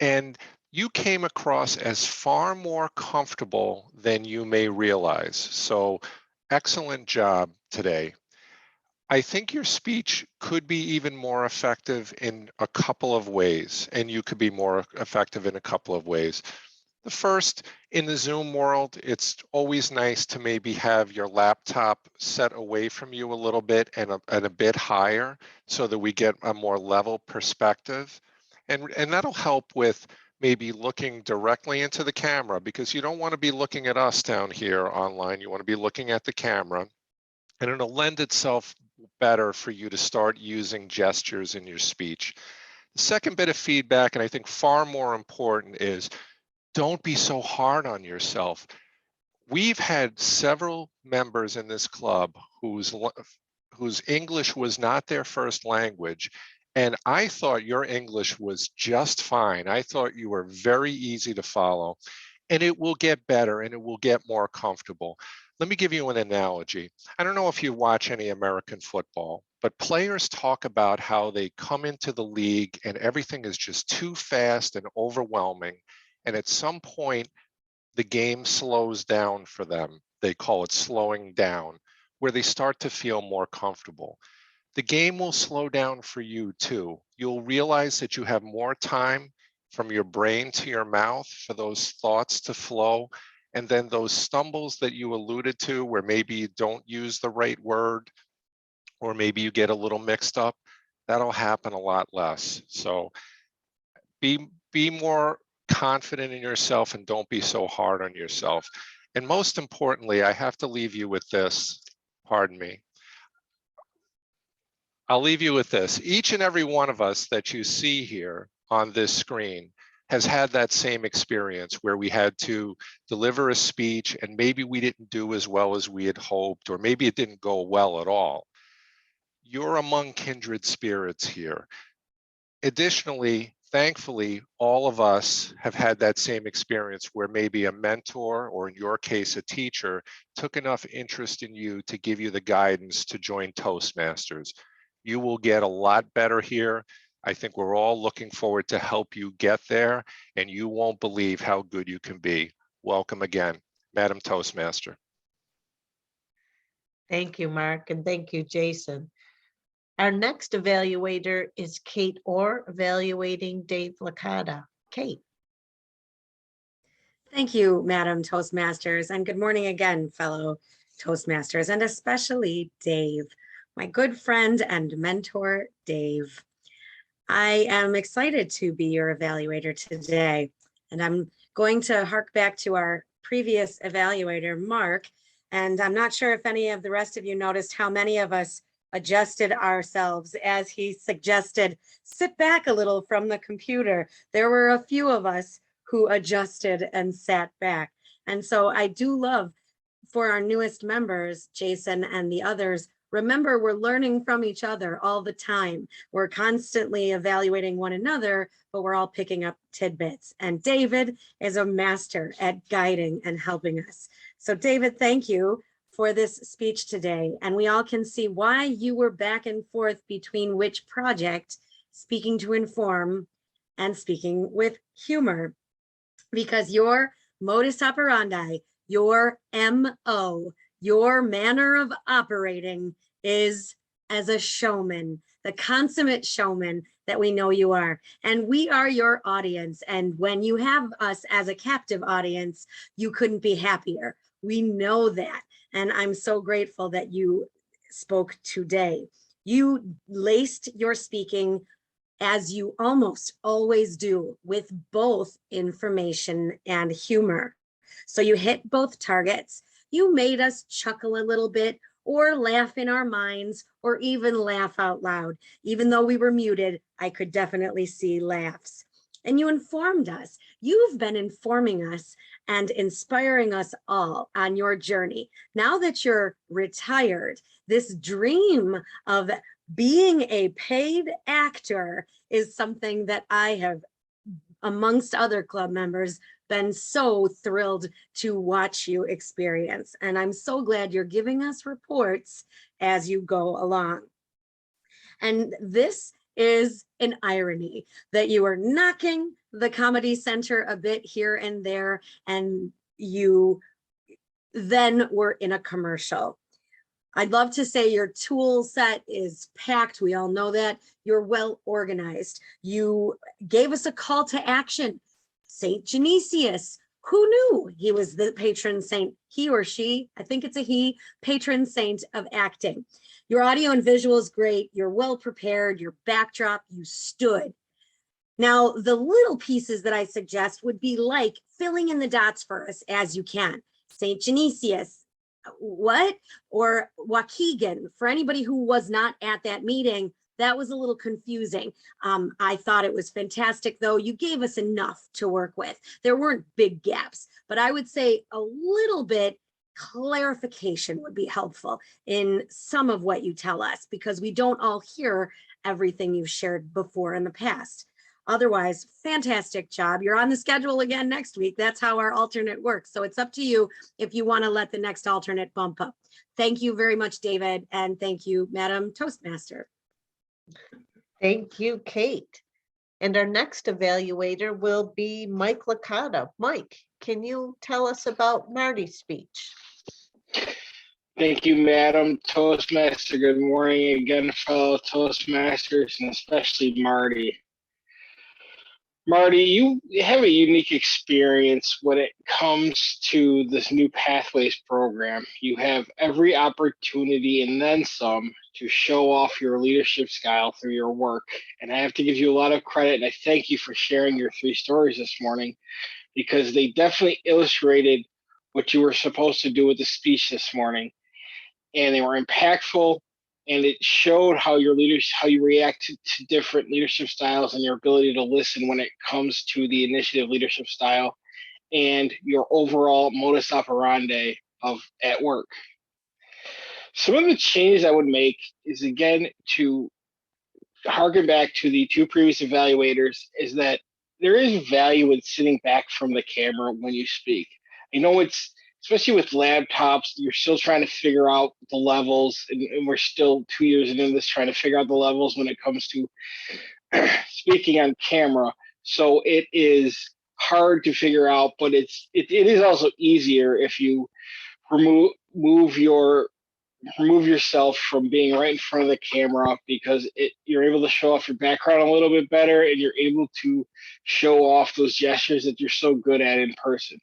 and you came across as far more comfortable than you may realize. So excellent job today. I think your speech could be even more effective in a couple of ways, and you could be more effective in a couple of ways. The first, in the Zoom world, it's always nice to maybe have your laptop set away from you a little bit and a bit higher so that we get a more level perspective. And that'll help with maybe looking directly into the camera, because you don't want to be looking at us down here online. You want to be looking at the camera, and it'll lend itself better for you to start using gestures in your speech. The second bit of feedback, and I think far more important, is don't be so hard on yourself. We've had several members in this club whose English was not their first language, and I thought your English was just fine. I thought you were very easy to follow, and it will get better and it will get more comfortable. Let me give you an analogy. I don't know if you watch any American football, but players talk about how they come into the league and everything is just too fast and overwhelming. And at some point, the game slows down for them. They call it slowing down, where they start to feel more comfortable. The game will slow down for you too. You'll realize that you have more time from your brain to your mouth for those thoughts to flow. And then those stumbles that you alluded to, where maybe you don't use the right word, or maybe you get a little mixed up, that'll happen a lot less. So be more confident in yourself and don't be so hard on yourself. And most importantly, I have to leave you with this, pardon me. I'll leave you with this. Each and every one of us that you see here on this screen has had that same experience where we had to deliver a speech and maybe we didn't do as well as we had hoped, or maybe it didn't go well at all. You're among kindred spirits here. Additionally, thankfully, all of us have had that same experience where maybe a mentor, or in your case, a teacher, took enough interest in you to give you the guidance to join Toastmasters. You will get a lot better here. I think we're all looking forward to help you get there, and you won't believe how good you can be. Welcome again, Madam Toastmaster. Thank you, Mark, and thank you, Jason. Our next evaluator is Kate Orr, evaluating Dave Lakota. Kate. Thank you, Madam Toastmasters, and good morning again, fellow Toastmasters, and especially Dave, my good friend and mentor, Dave. I am excited to be your evaluator today, and I'm going to hark back to our previous evaluator, Mark, and I'm not sure if any of the rest of you noticed how many of us adjusted ourselves as he suggested, sit back a little from the computer. There were a few of us who adjusted and sat back. And so I do love, for our newest members, Jason and the others, remember, we're learning from each other all the time. We're constantly evaluating one another, but we're all picking up tidbits. And David is a master at guiding and helping us. So David, thank you for this speech today. And we all can see why you were back and forth between which project, speaking to inform and speaking with humor, because your modus operandi, your MO, your manner of operating is as a showman, the consummate showman that we know you are. And we are your audience. And when you have us as a captive audience, you couldn't be happier. We know that. And I'm so grateful that you spoke today. You laced your speaking, as you almost always do, with both information and humor. So you hit both targets. You made us chuckle a little bit, or laugh in our minds, or even laugh out loud. Even though we were muted, I could definitely see laughs. And you informed us. You've been informing us and inspiring us all on your journey. Now that you're retired, this dream of being a paid actor is something that I have, amongst other club members, been so thrilled to watch you experience. And I'm so glad you're giving us reports as you go along. And this is an irony that you are knocking the Comedy Center a bit here and there, and you then were in a commercial. I'd love to say your tool set is packed. We all know that. You're well organized. You gave us a call to action. Saint Genesius, who knew he was the patron saint? He or she, I think it's a he, patron saint of acting. Your audio and visual is great. You're well prepared. Your backdrop, you stood. Now, the little pieces that I suggest would be like filling in the dots for us as you can. Saint Genesius, what? Or Waukegan, for anybody who was not at that meeting, that was a little confusing. I thought it was fantastic, though. You gave us enough to work with. There weren't big gaps, but I would say a little bit clarification would be helpful in some of what you tell us, because we don't all hear everything you've shared before in the past. Otherwise, fantastic job. You're on the schedule again next week. That's how our alternate works. So it's up to you if you want to let the next alternate bump up. Thank you very much, David. And thank you, Madam Toastmaster. Thank you, Kate. And our next evaluator will be Mike Licotta. Mike, can you tell us about Marty's speech? Thank you, Madam Toastmaster. Good morning again, fellow Toastmasters, and especially Marty. Marty, you have a unique experience when it comes to this new Pathways program. You have every opportunity and then some to show off your leadership style through your work. And I have to give you a lot of credit, and I thank you for sharing your 3 stories this morning, because they definitely illustrated what you were supposed to do with the speech this morning. And they were impactful, and it showed how your leaders, how you react to different leadership styles and your ability to listen when it comes to the initiative leadership style and your overall modus operandi of at work. Some of the changes I would make is, again, to harken back to the 2 previous evaluators, is that there is value in sitting back from the camera when you speak. I know it's, especially with laptops, you're still trying to figure out the levels, and we're still 2 years into this trying to figure out the levels when it comes to speaking on camera. So it is hard to figure out, but it is also easier if you remove yourself from being right in front of the camera, because you're able to show off your background a little bit better, and you're able to show off those gestures that you're so good at in person.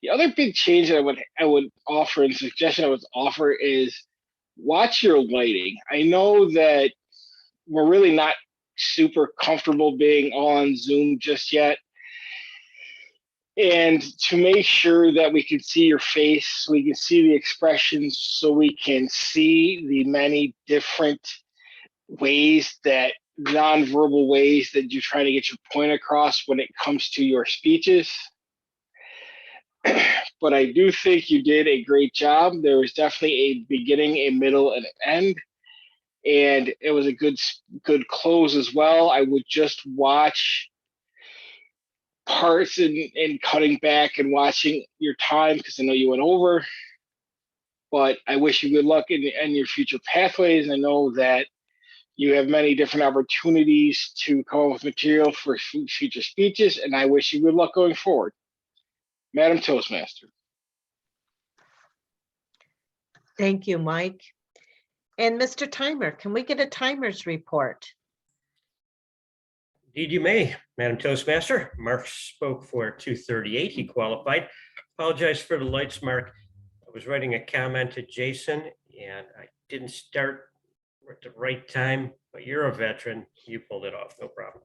The other big change that I would offer, and suggestion I would offer, is watch your lighting. I know that we're really not super comfortable being on Zoom just yet. And to make sure that we can see your face, we can see the expressions, so we can see the many different ways, that nonverbal ways that you're trying to get your point across when it comes to your speeches. But I do think you did a great job. There was definitely a beginning, a middle, and an end. And it was a good close as well. I would just watch parts and cutting back and watching your time, because I know you went over. But I wish you good luck in your future pathways. I know that you have many different opportunities to come up with material for future speeches, and I wish you good luck going forward. Madam Toastmaster. Thank you, Mike. And Mr. Timer, can we get a timer's report? Indeed you may, Madam Toastmaster. Mark spoke for 2:38. He qualified. Apologize for the lights, Mark. I was writing a comment to Jason and I didn't start at the right time, but you're a veteran. You pulled it off, no problem.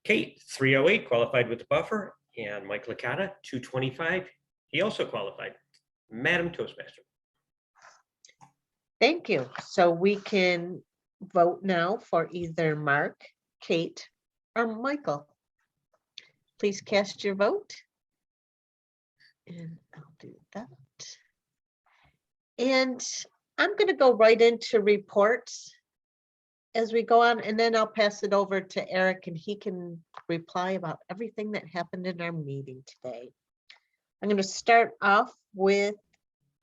Kate, 3:08, qualified with the buffer. And Mike Licotta, 2:25. He also qualified. Madam Toastmaster. Thank you. So we can vote now for either Mark, Kate, or Michael. Please cast your vote. And I'll do that. And I'm going to go right into reports as we go on, and then I'll pass it over to Eric, and he can reply about everything that happened in our meeting today. I'm going to start off with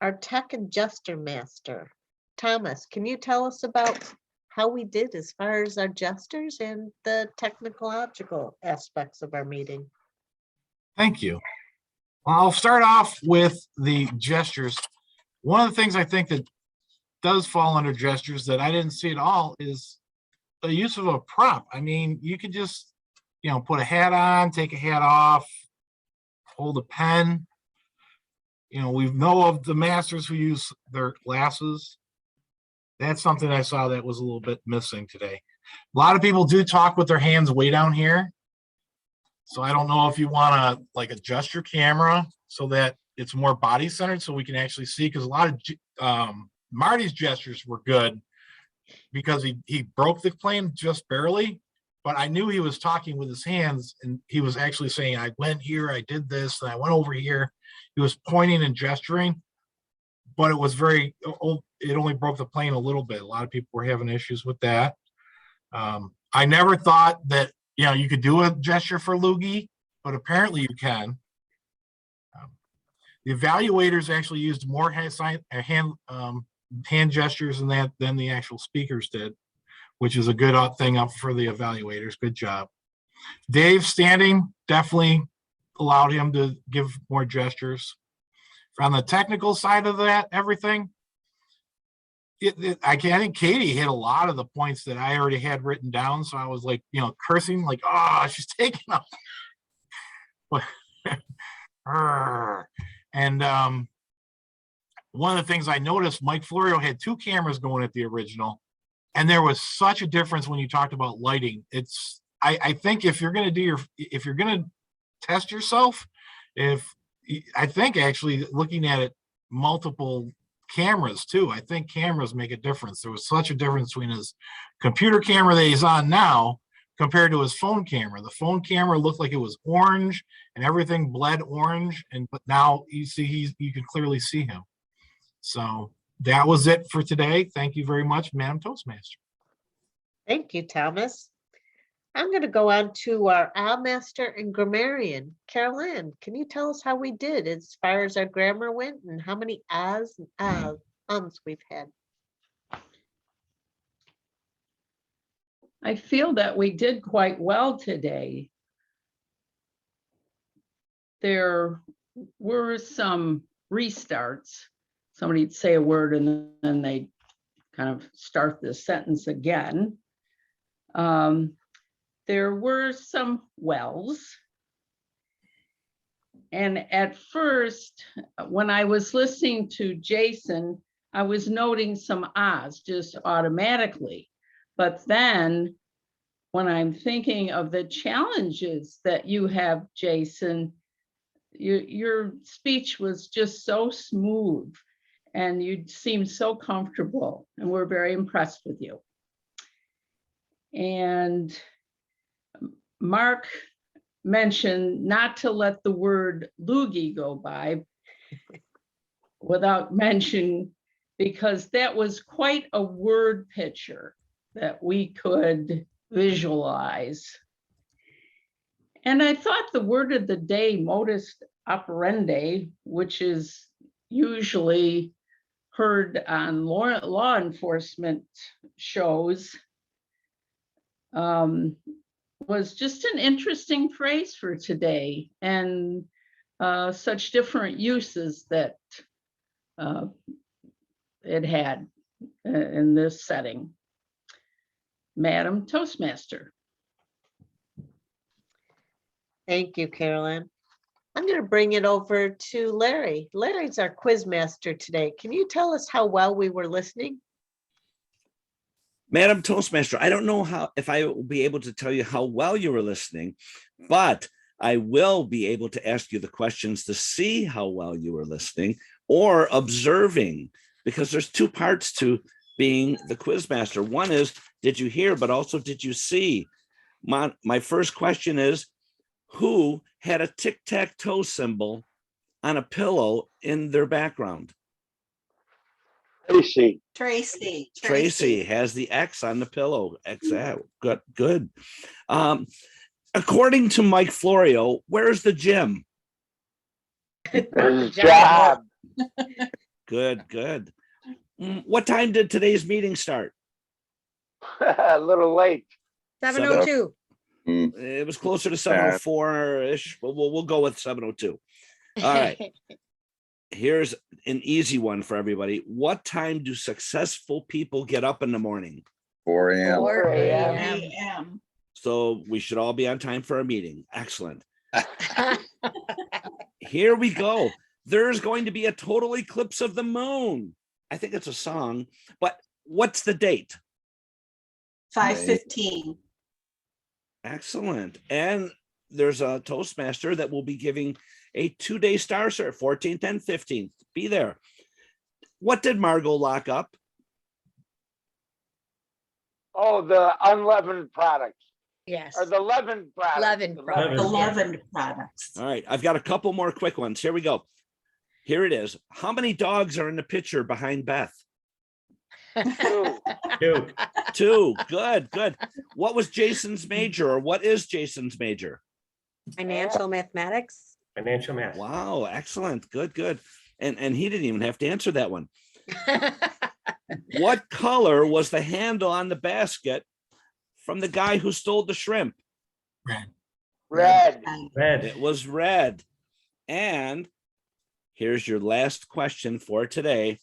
our tech and gesture master. Thomas, can you tell us about how we did as far as our gestures and the technological aspects of our meeting. Thank you. Well, I'll start off with the gestures. One of the things I think that does fall under gestures that I didn't see at all is the use of a prop. I mean, you could just, put a hat on, take a hat off, hold a pen. We know of the masters who use their glasses. That's something I saw that was a little bit missing today. A lot of people do talk with their hands way down here. So I don't know if you want to like adjust your camera so that it's more body centered so we can actually see, because a lot of Marty's gestures were good because he broke the plane just barely, but I knew he was talking with his hands and he was actually saying, I went here, I did this, and I went over here. He was pointing and gesturing, but it was it only broke the plane a little bit. A lot of people were having issues with that. I never thought that, you could do a gesture for loogie, but apparently you can. The evaluators actually used more hand gestures than the actual speakers did, which is a good thing up for the evaluators. Good job. Dave standing definitely allowed him to give more gestures. On the technical side of that, everything, I think Katie hit a lot of the points that I already had written down. So I was like, cursing, like, oh, she's taking up. And one of the things I noticed, Mike Florio had 2 cameras going at the original, and there was such a difference when you talked about lighting. I think if you're going to test yourself, I think actually looking at it, multiple cameras too. I think cameras make a difference. There was such a difference between his computer camera that he's on now compared to his phone camera. The phone camera looked like it was orange and everything bled orange, but now you can clearly see him. So that was it for today. Thank you very much, Madam Toastmaster. Thank you, Thomas. I'm going to go on to our master and grammarian. Carol Ann, can you tell us how we did as far as our grammar went and how many ahs and ums we've had? I feel that we did quite well today. There were some restarts. Somebody'd say a word and then they kind of start the sentence again. There were some wells. And at first, when I was listening to Jason, I was noting some ahs just automatically. But then when I'm thinking of the challenges that you have, Jason, your speech was just so smooth and you seemed so comfortable, and we're very impressed with you. And Mark mentioned not to let the word loogie go by without mention, because that was quite a word picture that we could visualize. And I thought the word of the day, modus operandi, which is usually heard on law enforcement shows, was just an interesting phrase for today, and such different uses that it had in this setting. Madam Toastmaster. Thank you, Carolyn. I'm going to bring it over to Larry. Larry's our quiz master today. Can you tell us how well we were listening? Madam Toastmaster, I don't know if I will be able to tell you how well you were listening, but I will be able to ask you the questions to see how well you were listening or observing, because there's 2 parts to being the quiz master. One is, did you hear, but also did you see? My first question is, who had a tic-tac-toe symbol on a pillow in their background? Tracy. Tracy. Tracy has the X on the pillow. X out. Good. According to Mike Florio, where's the gym? Job. Good. What time did today's meeting start? A little late. 7:02. It was closer to 7:04-ish, but we'll go with 7:02. All right. Here's an easy one for everybody. What time do successful people get up in the morning? 4 a.m. 4 a.m. AM. So we should all be on time for our meeting. Excellent. Here we go. There's going to be a total eclipse of the moon. I think it's a song, but what's the date? 5:15. Excellent. And there's a Toastmaster that will be giving a 2-day star cert, 14th and 15th. Be there. What did Margot lock up? Oh, the unleavened products. Yes. Or the leavened products. Leavened The products. The Yeah. leavened products. All right. I've got a couple more quick ones. Here we go. Here it is. How many dogs are in the picture behind Beth? Two. 2. 2. Good, good. What was Jason's major, or what is Jason's major? Financial mathematics. Financial math. Wow, excellent. Good, good. And he didn't even have to answer that one. What color was the handle on the basket from the guy who stole the shrimp? Red. Red. It was red. And here's your last question for today.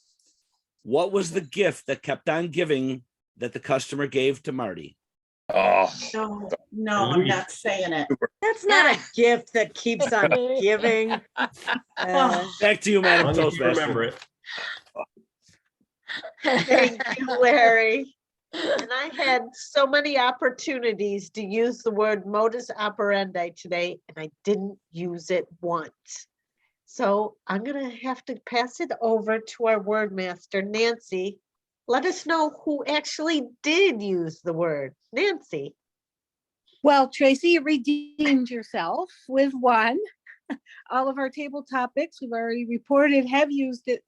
What was the gift that kept on giving that the customer gave to Marty? Oh, No, I'm not saying it. That's not a gift that keeps on giving. Back to you, Madam As long as you Toastmaster. remember it. Thank you, Larry. And I had so many opportunities to use the word modus operandi today, and I didn't use it once. So I'm gonna have to pass it over to our word master, Nancy. Let us know who actually did use the word. Nancy. Well, Tracy, you redeemed yourself with one. All of our table topics, we've already reported, have used it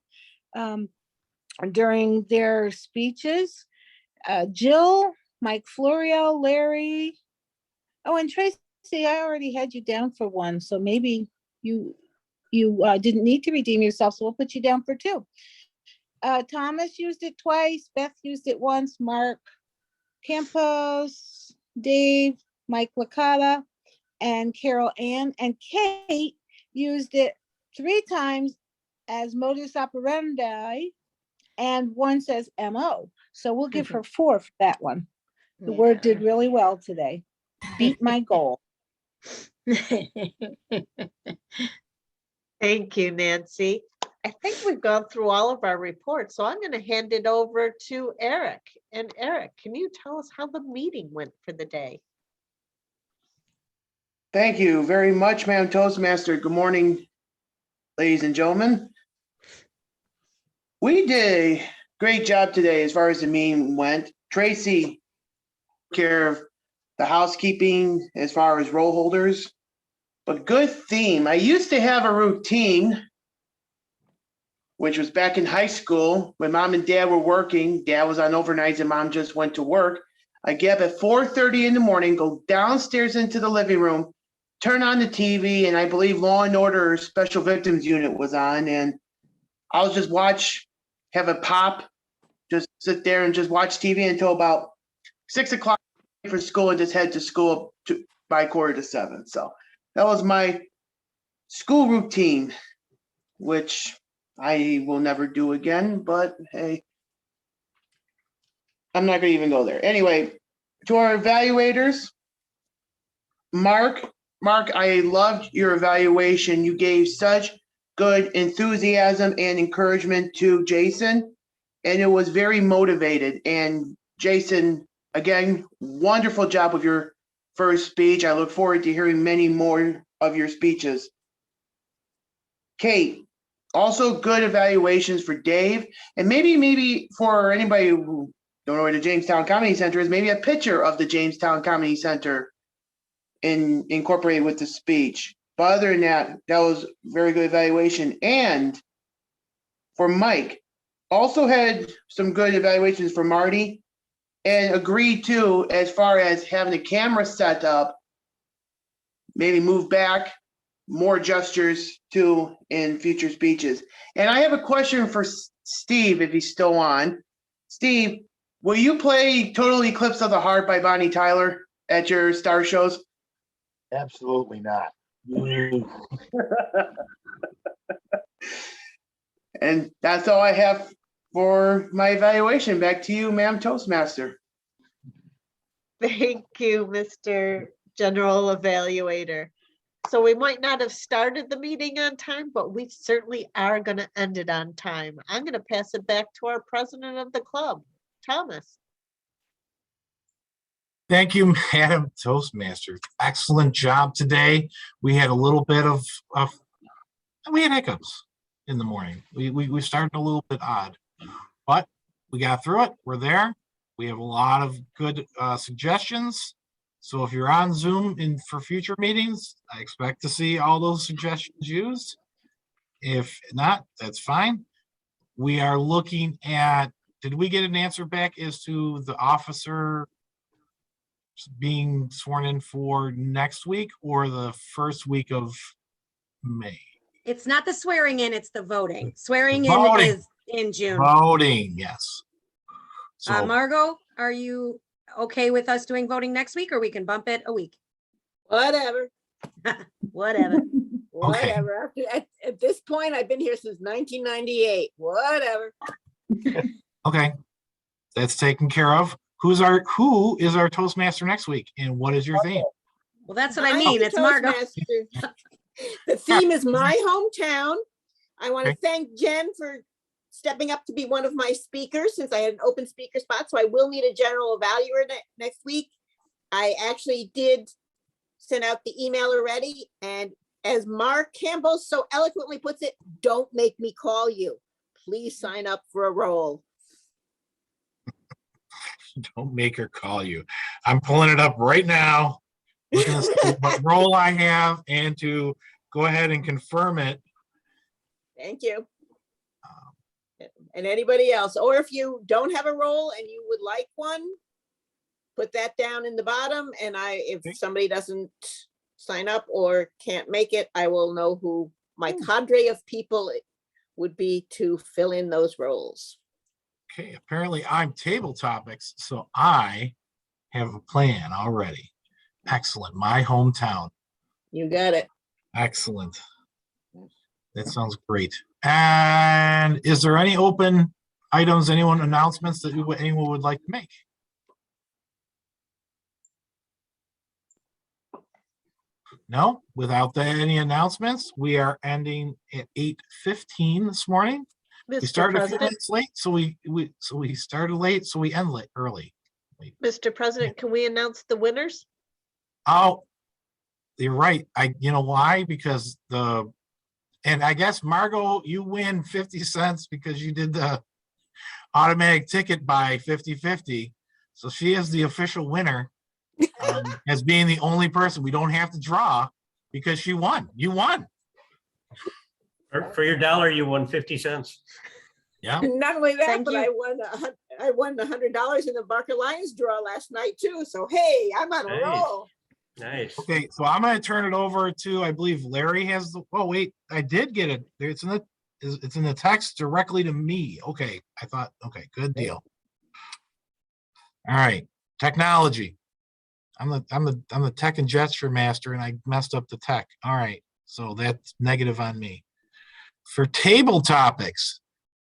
during their speeches. Jill, Mike Florio, Larry. Oh, and Tracy, I already had you down for one, so maybe you didn't need to redeem yourself, so we'll put you down for 2. Thomas used it twice, Beth used it once, Mark Campos, Dave, Mike Licotta, and Carol Ann, and Kate used it 3 times as modus operandi and once as MO. So we'll give her 4 for that one. The word did really well today. Beat my goal. Thank you, Nancy. I think we've gone through all of our reports, so I'm going to hand it over to Eric. And Eric, can you tell us how the meeting went for the day? Thank you very much, Madam Toastmaster. Good morning, ladies and gentlemen. We did a great job today as far as the meeting went. Tracy took care of the housekeeping as far as roll holders, but good theme. I used to have a routine, which was back in high school when mom and dad were working. Dad was on overnights and mom just went to work. I get up at 4:30 in the morning, go downstairs into the living room, turn on the TV, and I believe Law and Order Special Victims Unit was on, and I'll just watch, have a pop, just sit there and just watch TV until about 6 o'clock for school, and just head to school by 6:45. So that was my school routine, which I will never do again, but hey, I'm not gonna even go there. Anyway, to our evaluators, Mark, I loved your evaluation. You gave such good enthusiasm and encouragement to Jason, and it was very motivated. And Jason, again, wonderful job with your first speech. I look forward to hearing many more of your speeches. Kate, also good evaluations for Dave, and maybe for anybody who don't know where the Jamestown Comedy Center is, maybe a picture of the Jamestown Comedy Center incorporated with the speech. But other than that, that was very good evaluation. And for Mike, also had some good evaluations for Marty, and agreed too as far as having the camera set up, maybe move back, more gestures too in future speeches. And I have a question for Steve, if he's still on. Steve, Will you play Total Eclipse of the Heart by Bonnie Tyler at your star shows? Absolutely not. And that's all I have for my evaluation. Back to you, ma'am Toastmaster. Thank you, Mr. General Evaluator. So we might not have started the meeting on time, but we certainly are going to end it on time. I'm going to pass it back to our president of the club, Thomas. Thank you, Madam Toastmaster. Excellent job today. We had a little bit of we had hiccups in the morning. We started a little bit odd, but we got through it. We're there. We have a lot of good suggestions. So if you're on Zoom for future meetings, I expect to see all those suggestions used. If not, that's fine. We are looking at, did we get an answer back as to the officer being sworn in for next week or the first week of May? It's not the swearing in, it's the voting. Swearing in Voting. is in June. Voting, yes. So Margot, are you okay with us doing voting next week, or we can bump it a week? Whatever. Whatever. Whatever. At this point, I've been here since 1998. Whatever. okay, that's taken care of. Who is our Toastmaster next week, and what is your theme? Well, that's what I I'm mean. the It's Margot. Toastmaster. The theme is my hometown. I want to thank Jen for stepping up to be one of my speakers since I had an open speaker spot. So I will need a general evaluator next week. I actually did send out the email already. And as Mark Campbell so eloquently puts it, don't make me call you. Please sign up for a role. Don't make her call you. I'm pulling it up right now, looking to see what role I have and to go ahead and confirm it. Thank you. And anybody else, or if you don't have a role and you would like one, put that down in the bottom. And if somebody doesn't sign up or can't make it, I will know who my cadre of people would be to fill in those roles. Okay, apparently I'm table topics, so I have a plan already. Excellent. My hometown. You got it. Excellent. That sounds great. And is there any open items, announcements that anyone would like to make? No, without any announcements, we are ending at 8:15 this morning. We Mr. started a few President, minutes late, so we started late, so we end late early. Mr. President, can we announce the winners? Oh, you're right. You know why? Because and I guess Margot, you win 50 cents because you did the automatic ticket by 50-50. So she is the official winner as being the only person. We don't have to draw because she won. You won. For your dollar, you won 50 cents. Yeah. Not only that, Thank but you. I won $100 in the Barker Lions draw last night too. So hey, I'm on a Nice. roll. Nice. Okay, so I'm going to turn it over to, I believe Larry has the, oh wait, I did get it. It's in the text directly to me. Okay, I thought, okay, good deal. All right, technology. I'm the tech and gesture master, and I messed up the tech. All right, so that's negative on me. For table topics,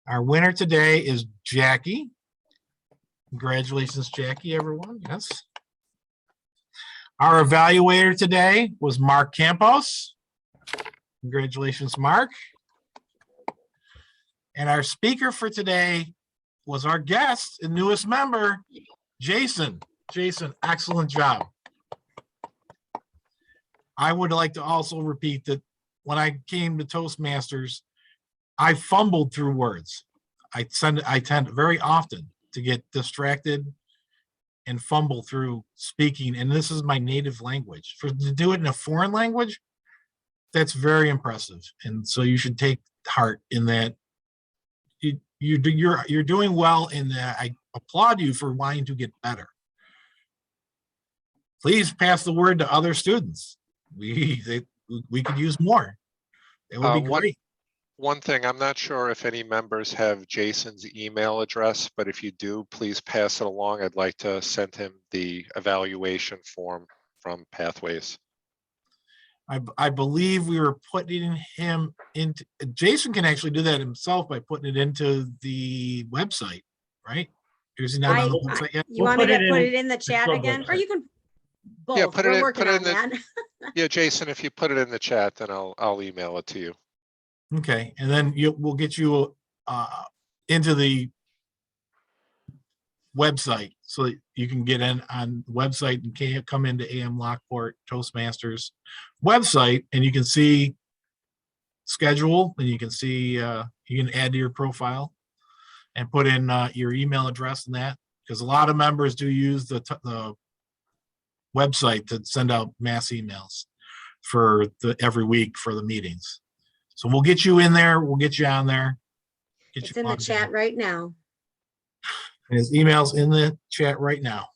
our winner today is Jackie. Congratulations, Jackie, everyone. Yes. Our evaluator today was Mark Campos. Congratulations, Mark. And our speaker for today was our guest and newest member, Jason. Jason, excellent job. I would like to also repeat that when I came to Toastmasters, I fumbled through words. I tend very often to get distracted and fumble through speaking, and this is my native language. To do it in a foreign language, that's very impressive, and so you should take heart in that. You're doing well in that. I applaud you for wanting to get better. Please pass the word to other students. We could use more. It would be great. One thing, I'm not sure if any members have Jason's email address, but if you do, please pass it along. I'd like to send him the evaluation form from Pathways. I believe we were putting him into, Jason can actually do that himself by putting it into the website, right? Is he not on the website yet? You want me to put it in the chat again, or you can Yeah, both, put it we're in, working put it on in the, that. yeah, Jason, if you put it in the chat, then I'll email it to you. Okay, and then we'll get you into the website so that you can get in on the website and can come into AM Lockport Toastmasters website, and you can see schedule, and you can see you can add to your profile and put in your email address and that, because a lot of members do use the website to send out mass emails for every week for the meetings. So we'll get you in there. We'll get you on there. Get It's you in the plugged chat right now. And his email's in the chat right now.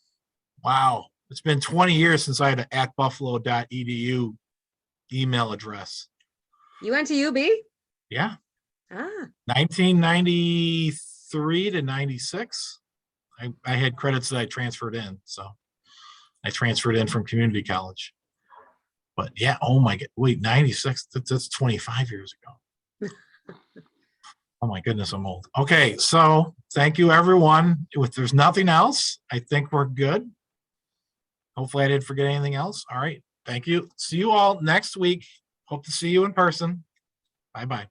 Wow. It's been 20 years since I had an @buffalo.edu email address. You went to UB? Yeah. Ah, 1993 to 96. I had credits that I transferred in. So I transferred in from community college. But yeah, oh my God, wait, 96, that's 25 years ago. Oh my goodness, I'm old. Okay, so thank you, everyone. If there's nothing else, I think we're good. Hopefully I didn't forget anything else. All right, thank you. See you all next week. Hope to see you in person. Bye-bye.